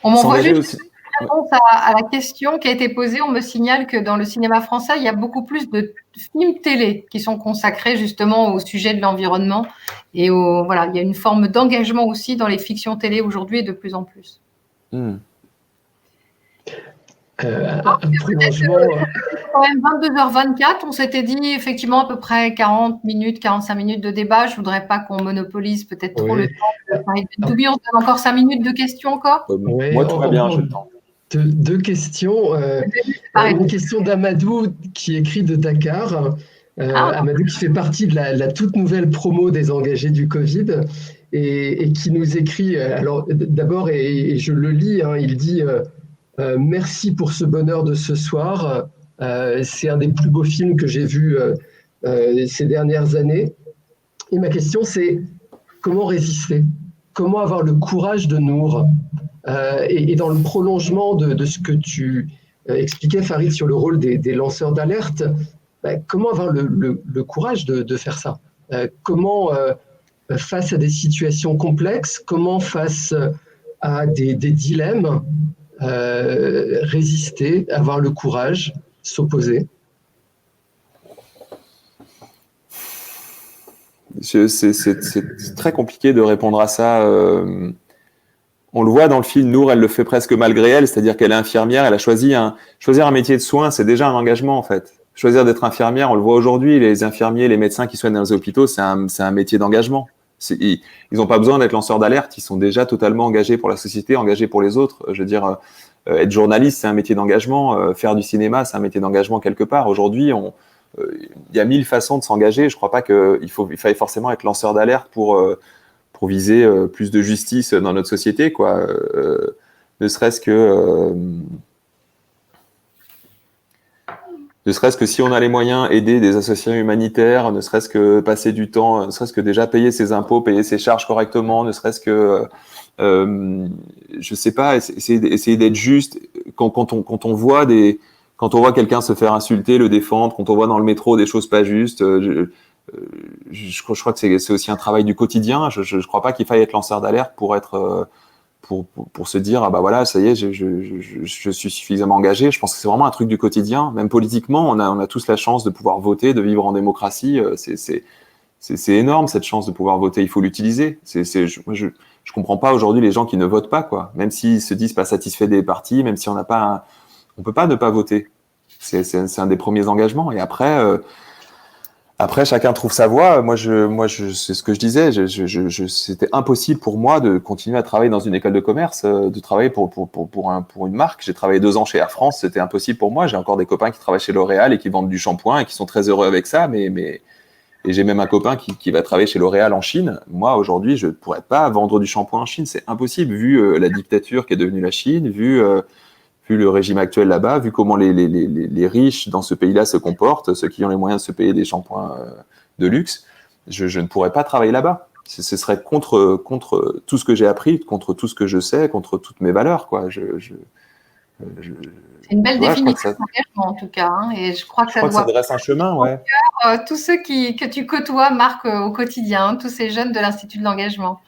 On m'envoie juste une réponse à la question qui a été posée. On me signale que dans le cinéma français, il y a beaucoup plus de films télé qui sont consacrés justement au sujet de l'environnement. Et voilà, il y a une forme d'engagement aussi dans les fictions télé aujourd'hui et de plus en plus. Un prolongement. Quand même 22h24, on s'était dit effectivement à peu près 40 minutes, 45 minutes de débat. Je voudrais pas qu'on monopolise peut-être trop le temps de parler de Doubi. On se donne encore 5 minutes de questions encore. Moi, tout va bien, j'ai le temps. Deux questions. Une question d'Amadou qui écrit de Dakar. Amadou qui fait partie de la toute nouvelle promo des engagés du Covid et qui nous écrit, alors d'abord, et je le lis, il dit merci pour ce bonheur de ce soir. C'est un des plus beaux films que j'ai vus ces dernières années. Et ma question, c'est comment résister? Comment avoir le courage de Nour? Et dans le prolongement de ce que tu expliquais, Farid, sur le rôle des lanceurs d'alerte, comment avoir le courage de faire ça? Comment, face à des situations complexes, comment face à des dilemmes, résister, avoir le courage, s'opposer? C'est très compliqué de répondre à ça. On le voit dans le film, Nour, elle le fait presque malgré elle, c'est-à-dire qu'elle est infirmière, elle a choisir un métier de soins, c'est déjà un engagement en fait. Choisir d'être infirmière, on le voit aujourd'hui, les infirmiers, les médecins qui soignent dans les hôpitaux, c'est un métier d'engagement. Ils n'ont pas besoin d'être lanceurs d'alerte, ils sont déjà totalement engagés pour la société, engagés pour les autres. Je veux dire, être journaliste, c'est un métier d'engagement, faire du cinéma, c'est un métier d'engagement quelque part. Aujourd'hui, il y a 1000 façons de s'engager. Je ne crois pas qu'il faille forcément être lanceur d'alerte pour viser plus de justice dans notre société, quoi. Ne serait-ce que si on a les moyens, aider des associations humanitaires, ne serait-ce que passer du temps, ne serait-ce que déjà payer ses impôts, payer ses charges correctement, ne serait-ce que, je sais pas, essayer d'être juste. Quand on voit quelqu'un se faire insulter, le défendre, quand on voit dans le métro des choses pas justes, je crois que c'est aussi un travail du quotidien. Je crois pas qu'il faille être lanceur d'alerte pour être pour se dire ah bah voilà, ça y est, je suis suffisamment engagé. Je pense que c'est vraiment un truc du quotidien. Même politiquement, on a tous la chance de pouvoir voter, de vivre en démocratie. C'est énorme cette chance de pouvoir voter. Il faut l'utiliser. Je comprends pas aujourd'hui les gens qui ne votent pas, quoi. Même s'ils se disent pas satisfaits des partis, même si on peut pas ne pas voter. C'est un des premiers engagements. Et après, chacun trouve sa voie. Moi, c'est ce que je disais. C'était impossible pour moi de continuer à travailler dans une école de commerce, de travailler pour une marque. J'ai travaillé 2 ans chez Air France. C'était impossible pour moi. J'ai encore des copains qui travaillent chez L'Oréal et qui vendent du shampoing et qui sont très heureux avec ça. Et j'ai même un copain qui va travailler chez L'Oréal en Chine. Moi, aujourd'hui, je ne pourrais pas vendre du shampoing en Chine. C'est impossible, vu la dictature qui est devenue la Chine, vu le régime actuel là-bas, vu comment les riches dans ce pays-là se comportent, ceux qui ont les moyens de se payer des shampoings de luxe, je ne pourrais pas travailler là-bas. Ce serait contre tout ce que j'ai appris, contre tout ce que je sais, contre toutes mes valeurs, quoi. C'est une belle définition d'engagement, en tout cas, hein, et je crois que ça dresse un chemin, ouais. Tous ceux que tu côtoies, Marc, au quotidien, tous ces jeunes de l'Institut de l'engagement.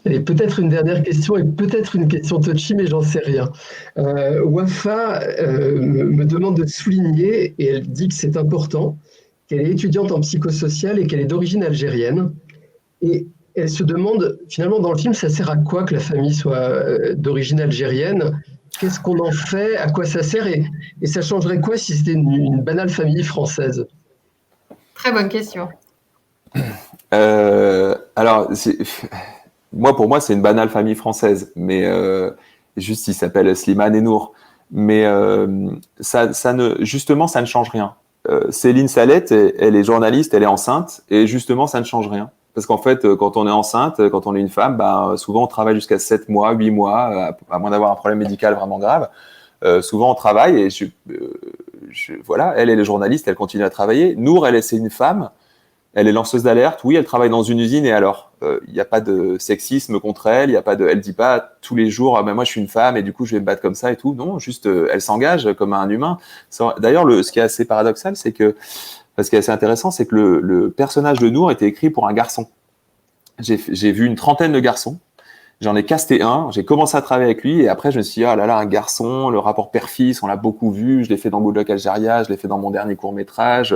Et peut-être une dernière question, et peut-être une question touchy, mais j'en sais rien. Wafa me demande de souligner, et elle dit que c'est important, qu'elle est étudiante en psychosocial et qu'elle est d'origine algérienne. Et elle se demande, finalement, dans le film, ça sert à quoi que la famille soit d'origine algérienne? Qu'est-ce qu'on en fait? À quoi ça sert? Et ça changerait quoi si c'était une banale famille française? Très bonne question. Alors, moi, pour moi, c'est une banale famille française, mais juste il s'appelle Slimane et Nour. Mais justement, ça ne change rien. Céline Salette, elle est journaliste, elle est enceinte, et justement, ça ne change rien. Parce qu'en fait, quand on est enceinte, quand on est une femme, souvent on travaille jusqu'à 7 mois, 8 mois, à moins d'avoir un problème médical vraiment grave. Souvent on travaille, et voilà, elle est journaliste, elle continue à travailler. Nour, c'est une femme. Elle est lanceuse d'alerte, oui, elle travaille dans une usine, et alors, il n'y a pas de sexisme contre elle, elle dit pas tous les jours, ah ben moi je suis une femme et du coup je vais me battre comme ça et tout. Non, juste elle s'engage comme un humain. D'ailleurs, ce qui est assez paradoxal, ce qui est assez intéressant, c'est que le personnage de Nour était écrit pour un garçon. J'ai vu une trentaine de garçons, j'en ai casté un, j'ai commencé à travailler avec lui, et après je me suis dit, ah là là, un garçon, le rapport père-fils, on l'a beaucoup vu, je l'ai fait dans Good Luck Algeria, je l'ai fait dans mon dernier court-métrage.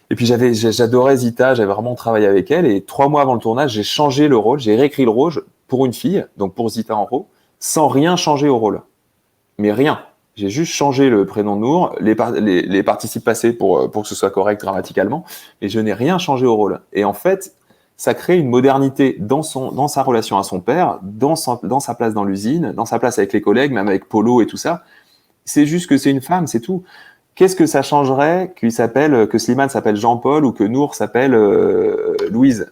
Et puis j'adorais Zita, j'avais vraiment travaillé avec elle, et 3 mois avant le tournage, j'ai changé le rôle, j'ai réécrit le rôle pour une fille, donc pour Zita en Enro, sans rien changer au rôle. Mais rien. J'ai juste changé le prénom de Nour, les participes passés pour que ce soit correct grammaticalement, et je n'ai rien changé au rôle. Et en fait, ça crée une modernité dans sa relation à son père, dans sa place dans l'usine, dans sa place avec les collègues, même avec Polo et tout ça. C'est juste que c'est une femme, c'est tout. Qu'est-ce que ça changerait que Slimane s'appelle Jean-Paul ou que Nour s'appelle Louise?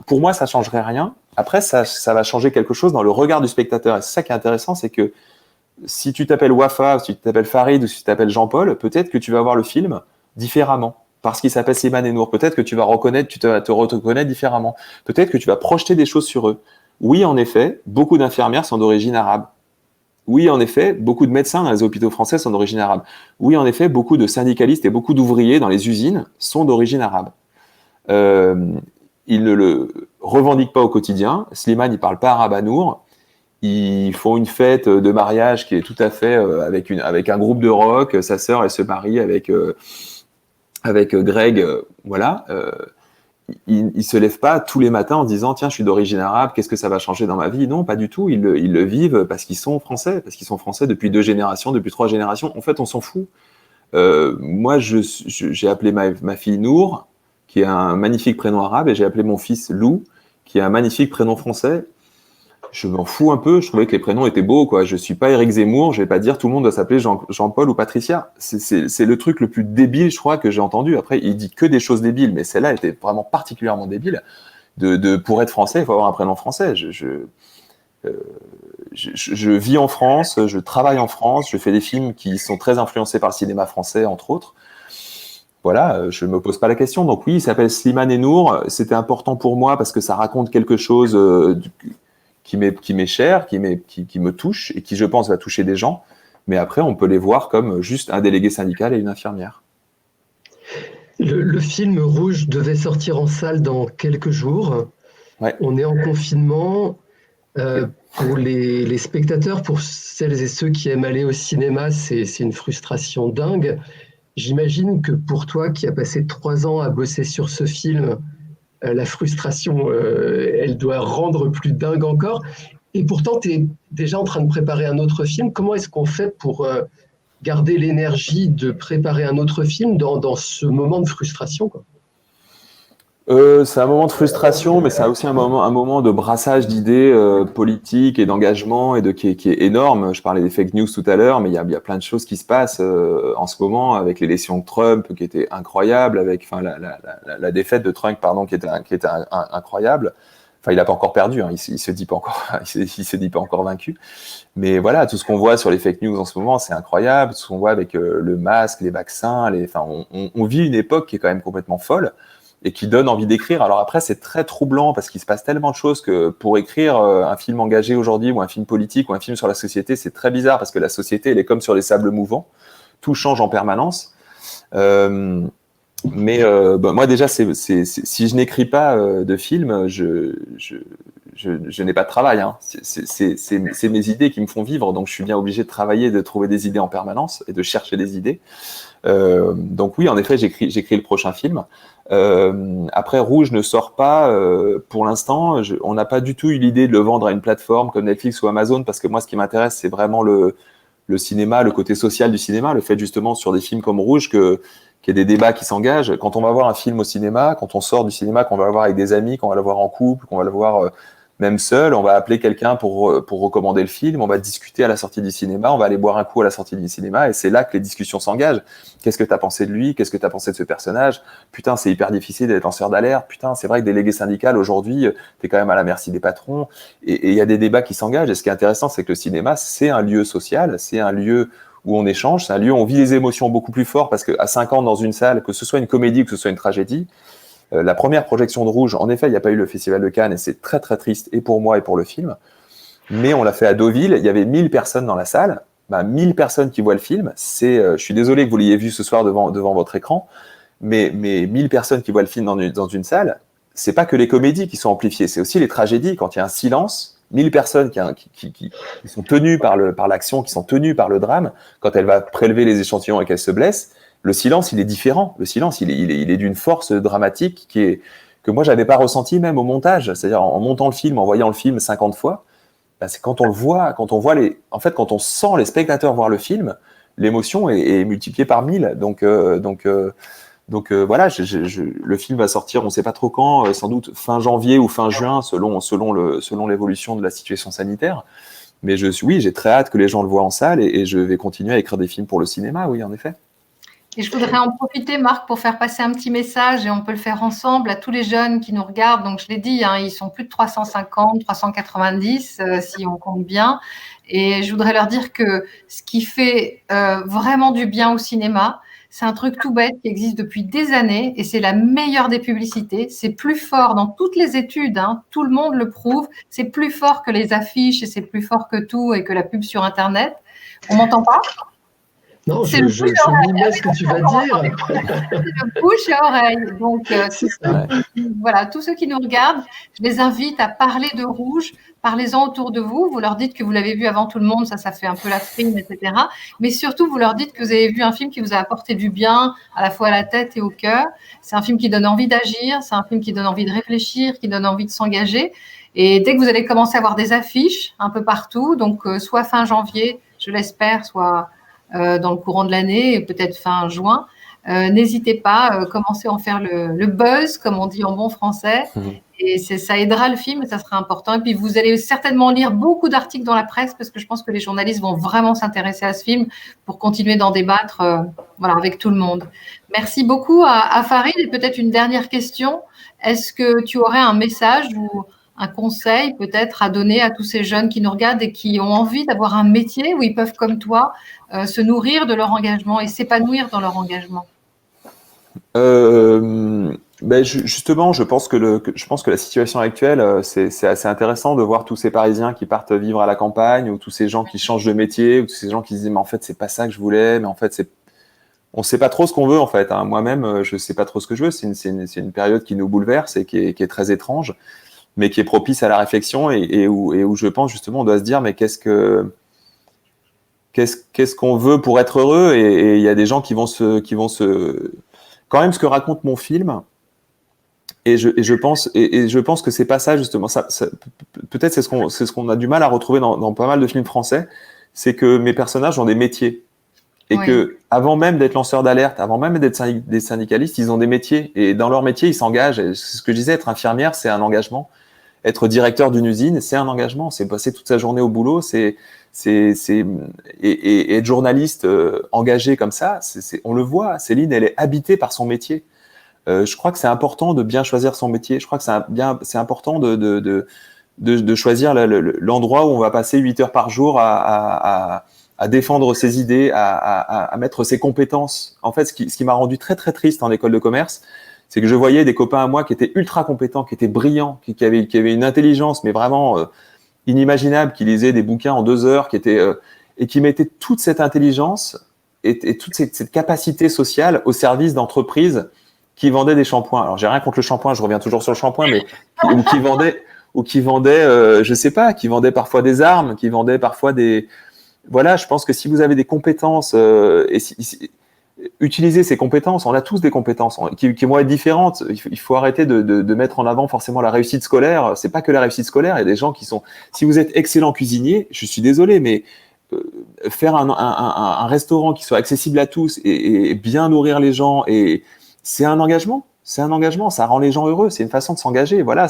Pour moi, ça changerait rien. Après, ça va changer quelque chose dans le regard du spectateur. Et c'est ça qui est intéressant, c'est que si tu t'appelles Wafa, si tu t'appelles Farid ou si tu t'appelles Jean-Paul, peut-être que tu vas voir le film différemment parce qu'il s'appelle Slimane et Nour. Peut-être que tu vas te reconnaître différemment. Peut-être que tu vas projeter des choses sur eux. Oui, en effet, beaucoup d'infirmières sont d'origine arabe. Oui, en effet, beaucoup de médecins dans les hôpitaux français sont d'origine arabe. Oui, en effet, beaucoup de syndicalistes et beaucoup d'ouvriers dans les usines sont d'origine arabe. Ils ne le revendiquent pas au quotidien. Slimane, il parle pas arabe à Nour. Ils font une fête de mariage qui est tout à fait avec un groupe de rock. Sa sœur, elle se marie avec avec Greg, voilà, ils se lèvent pas tous les matins en disant tiens, je suis d'origine arabe, qu'est-ce que ça va changer dans ma vie? Non, pas du tout. Ils le vivent parce qu'ils sont français depuis 2 générations, depuis 3 générations. En fait, on s'en fout. Moi, j'ai appelé ma fille Nour, qui a un magnifique prénom arabe, et j'ai appelé mon fils Lou, qui a un magnifique prénom français. Je m'en fous un peu, je trouvais que les prénoms étaient beaux, quoi. Je suis pas Éric Zemmour, je vais pas dire tout le monde doit s'appeler Jean-Paul ou Patricia. C'est le truc le plus débile, je crois, que j'ai entendu. Après, il dit que des choses débiles, mais celle-là était vraiment particulièrement débile. Pour être français, il faut avoir un prénom français. Je vis en France, je travaille en France, je fais des films qui sont très influencés par le cinéma français, entre autres. Voilà, je ne me pose pas la question. Donc oui, il s'appelle Slimane et Nour. C'était important pour moi parce que ça raconte quelque chose qui m'est cher, qui me touche et qui, je pense, va toucher des gens. Mais après, on peut les voir comme juste un délégué syndical et une infirmière. Le film Rouge devait sortir en salle dans quelques jours. Ouais. On est en confinement. Pour les spectateurs, pour celles et ceux qui aiment aller au cinéma, c'est une frustration dingue. J'imagine que pour toi, qui as passé 3 ans à bosser sur ce film, la frustration, elle doit rendre plus dingue encore. Et pourtant, tu es déjà en train de préparer un autre film. Comment est-ce qu'on fait pour garder l'énergie de préparer un autre film dans ce moment de frustration, quoi? C'est un moment de frustration, mais c'est aussi un moment de brassage d'idées politiques et d'engagement qui est énorme. Je parlais des fake news tout à l'heure, mais il y a plein de choses qui se passent en ce moment avec l'élection de Trump qui était incroyable, avec la défaite de Trump, pardon, qui était incroyable. Enfin, il n'a pas encore perdu, hein, il se dit pas encore, il se dit pas encore vaincu. Mais voilà, tout ce qu'on voit sur les fake news en ce moment, c'est incroyable. Tout ce qu'on voit avec le masque, les vaccins, on vit une époque qui est quand même complètement folle et qui donne envie d'écrire. Alors après, c'est très troublant parce qu'il se passe tellement de choses que pour écrire un film engagé aujourd'hui ou un film politique ou un film sur la société, c'est très bizarre parce que la société, elle est comme sur les sables mouvants. Tout change en permanence. Moi déjà, si je n'écris pas de film, je n'ai pas de travail. Hein. C'est mes idées qui me font vivre, donc je suis bien obligé de travailler, de trouver des idées en permanence et de chercher des idées. Donc oui, en effet, j'écris le prochain film. Après, Rouge ne sort pas pour l'instant. On n'a pas du tout eu l'idée de le vendre à une plateforme comme Netflix ou Amazon, parce que moi, ce qui m'intéresse, c'est vraiment le cinéma, le côté social du cinéma, le fait justement sur des films comme Rouge qu'il y ait des débats qui s'engagent. Quand on va voir un film au cinéma, quand on sort du cinéma, qu'on va le voir avec des amis, qu'on va le voir en couple, qu'on va le voir même seul, on va appeler quelqu'un pour recommander le film, on va discuter à la sortie du cinéma, on va aller boire un coup à la sortie du cinéma, et c'est là que les discussions s'engagent. Qu'est-ce que tu as pensé de lui? Qu'est-ce que tu as pensé de ce personnage? Putain, c'est hyper difficile d'être lanceur d'alerte. Putain, c'est vrai que délégué syndical, aujourd'hui, tu es quand même à la merci des patrons. Et il y a des débats qui s'engagent. Et ce qui est intéressant, c'est que le cinéma, c'est un lieu social, c'est un lieu où on échange, c'est un lieu où on vit les émotions beaucoup plus fort, parce qu'à 50 dans une salle, que ce soit une comédie ou que ce soit une tragédie, la première projection de Rouge, en effet, il n'y a pas eu le Festival de Cannes et c'est très très triste et pour moi et pour le film. Mais on l'a fait à Deauville, il y avait 1000 personnes dans la salle. 1000 personnes qui voient le film, je suis désolé que vous l'ayez vu ce soir devant votre écran, mais 1000 personnes qui voient le film dans une salle, c'est pas que les comédies qui sont amplifiées, c'est aussi les tragédies. Quand il y a un silence, 1000 personnes qui sont tenues par l'action, qui sont tenues par le drame, quand elle va prélever les échantillons et qu'elle se blesse, le silence, il est différent. Le silence, il est d'une force dramatique que moi, j'avais pas ressenti même au montage. C'est-à-dire, en montant le film, en voyant le film 50 fois, c'est quand on le voit, quand on sent les spectateurs voir le film, l'émotion est multipliée par 1000. Donc voilà, le film va sortir, on ne sait pas trop quand, sans doute fin janvier ou fin juin, selon l'évolution de la situation sanitaire. Mais oui, j'ai très hâte que les gens le voient en salle et je vais continuer à écrire des films pour le cinéma, oui, en effet. Et je voudrais en profiter, Marc, pour faire passer un petit message, et on peut le faire ensemble à tous les jeunes qui nous regardent. Donc, je l'ai dit, ils sont plus de 350, 390, si on compte bien. Et je voudrais leur dire que ce qui fait vraiment du bien au cinéma, c'est un truc tout bête qui existe depuis des années et c'est la meilleure des publicités. C'est plus fort dans toutes les études, tout le monde le prouve. C'est plus fort que les affiches et c'est plus fort que tout et que la pub sur Internet. On m'entend pas ? Non, C'est je le m'y mets ce que tu vas dire. C'est le bouche à oreille. Donc, C'est ça. voilà, tous ceux qui nous regardent, je les invite à parler de rouge. Parlez-en autour de vous. Vous leur dites que vous l'avez vu avant tout le monde. Ça fait un peu la frime, etc. Mais surtout, vous leur dites que vous avez vu un film qui vous a apporté du bien, à la fois à la tête et au cœur. C'est un film qui donne envie d'agir. C'est un film qui donne envie de réfléchir, qui donne envie de s'engager. Et dès que vous allez commencer à avoir des affiches un peu partout, donc soit fin janvier, je l'espère, soit dans le courant de l'année, et peut-être fin juin, n'hésitez pas, commencez à en faire le buzz, comme on dit en bon français, et ça aidera le film et ça sera important. Et puis vous allez certainement lire beaucoup d'articles dans la presse parce que je pense que les journalistes vont vraiment s'intéresser à ce film pour continuer d'en débattre voilà, avec tout le monde. Merci beaucoup à Farid. Et peut-être une dernière question. Est-ce que tu aurais un message ou un conseil peut-être à donner à tous ces jeunes qui nous regardent et qui ont envie d'avoir un métier où ils peuvent, comme toi, se nourrir de leur engagement et s'épanouir dans leur engagement? Justement, je pense que la situation actuelle, c'est assez intéressant de voir tous ces Parisiens qui partent vivre à la campagne, ou tous ces gens qui changent de métier, ou tous ces gens qui se disent mais en fait c'est pas ça que je voulais, mais en fait on sait pas trop ce qu'on veut en fait. Hein. Moi-même, je sais pas trop ce que je veux. C'est une période qui nous bouleverse et qui est très étrange, mais qui est propice à la réflexion et où je pense justement on doit se dire mais qu'est-ce qu'on veut pour être heureux, et il y a des gens qui vont se quand même ce que raconte mon film, et je pense que c'est pas ça justement, ça peut-être c'est ce qu'on a du mal à retrouver dans pas mal de films français, c'est que mes personnages ont des métiers, et que avant même d'être lanceurs d'alerte, avant même d'être des syndicalistes, ils ont des métiers, et dans leur métier ils s'engagent. Et c'est ce que je disais, être infirmière c'est un engagement, être directeur d'une usine c'est un engagement, c'est passer toute sa journée au boulot, et être journaliste engagé comme ça, on le voit, Céline, elle est habitée par son métier. Je crois que c'est important de bien choisir son métier. Je crois que c'est important de choisir l'endroit où on va passer 8 heures par jour à défendre ses idées, à mettre ses compétences. En fait, ce qui m'a rendu très très triste en école de commerce, c'est que je voyais des copains à moi qui étaient ultra compétents, qui étaient brillants, qui avaient une intelligence, mais vraiment inimaginable, qui lisaient des bouquins en 2 heures, et qui mettaient toute cette intelligence et toute cette capacité sociale au service d'entreprises qui vendaient des shampoings. Alors j'ai rien contre le shampoing, je reviens toujours sur le shampoing, mais qui vendaient, je sais pas, qui vendaient parfois des armes, qui vendaient parfois des. Voilà, je pense que si vous avez des compétences utiliser ces compétences, on a tous des compétences qui vont être différentes. Il faut arrêter de mettre en avant forcément la réussite scolaire. C'est pas que la réussite scolaire. Il y a des gens qui sont. Si vous êtes excellent cuisinier, je suis désolé, mais faire un restaurant qui soit accessible à tous et bien nourrir les gens, et c'est un engagement. C'est un engagement. Ça rend les gens heureux. C'est une façon de s'engager. Voilà.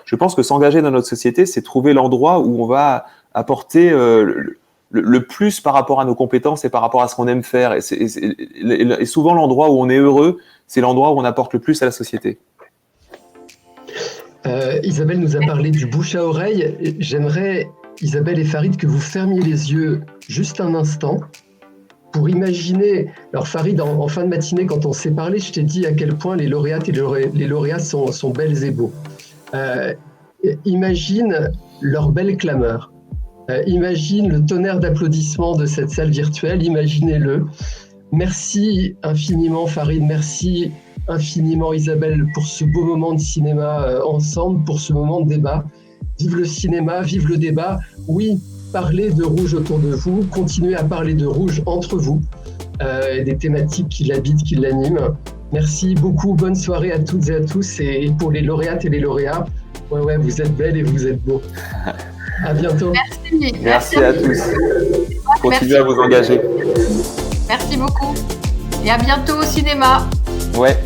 Je pense que s'engager dans notre société, c'est trouver l'endroit où on va apporter le plus par rapport à nos compétences et par rapport à ce qu'on aime faire. Et souvent, l'endroit où on est heureux, c'est l'endroit où on apporte le plus à la société. Isabelle nous a parlé du bouche à oreille. J'aimerais, Isabelle et Farid, que vous fermiez les yeux juste un instant pour imaginer. Alors Farid, en fin de matinée, quand on s'est parlé, je t'ai dit à quel point les lauréates et les lauréats sont belles et beaux. Imagine leur belle clameur. Imagine le tonnerre d'applaudissements de cette salle virtuelle, imaginez-le. Merci infiniment Farid, merci infiniment Isabelle pour ce beau moment de cinéma ensemble, pour ce moment de débat. Vive le cinéma, vive le débat. Oui, parlez de rouge autour de vous, continuez à parler de rouge entre vous, des thématiques qui l'habitent, qui l'animent. Merci beaucoup, bonne soirée à toutes et à tous, et pour les lauréates et les lauréats, ouais, vous êtes belles et vous êtes beaux. À bientôt. Merci à tous. Continuez à vous engager. Merci beaucoup. Et à bientôt au cinéma. Ouais.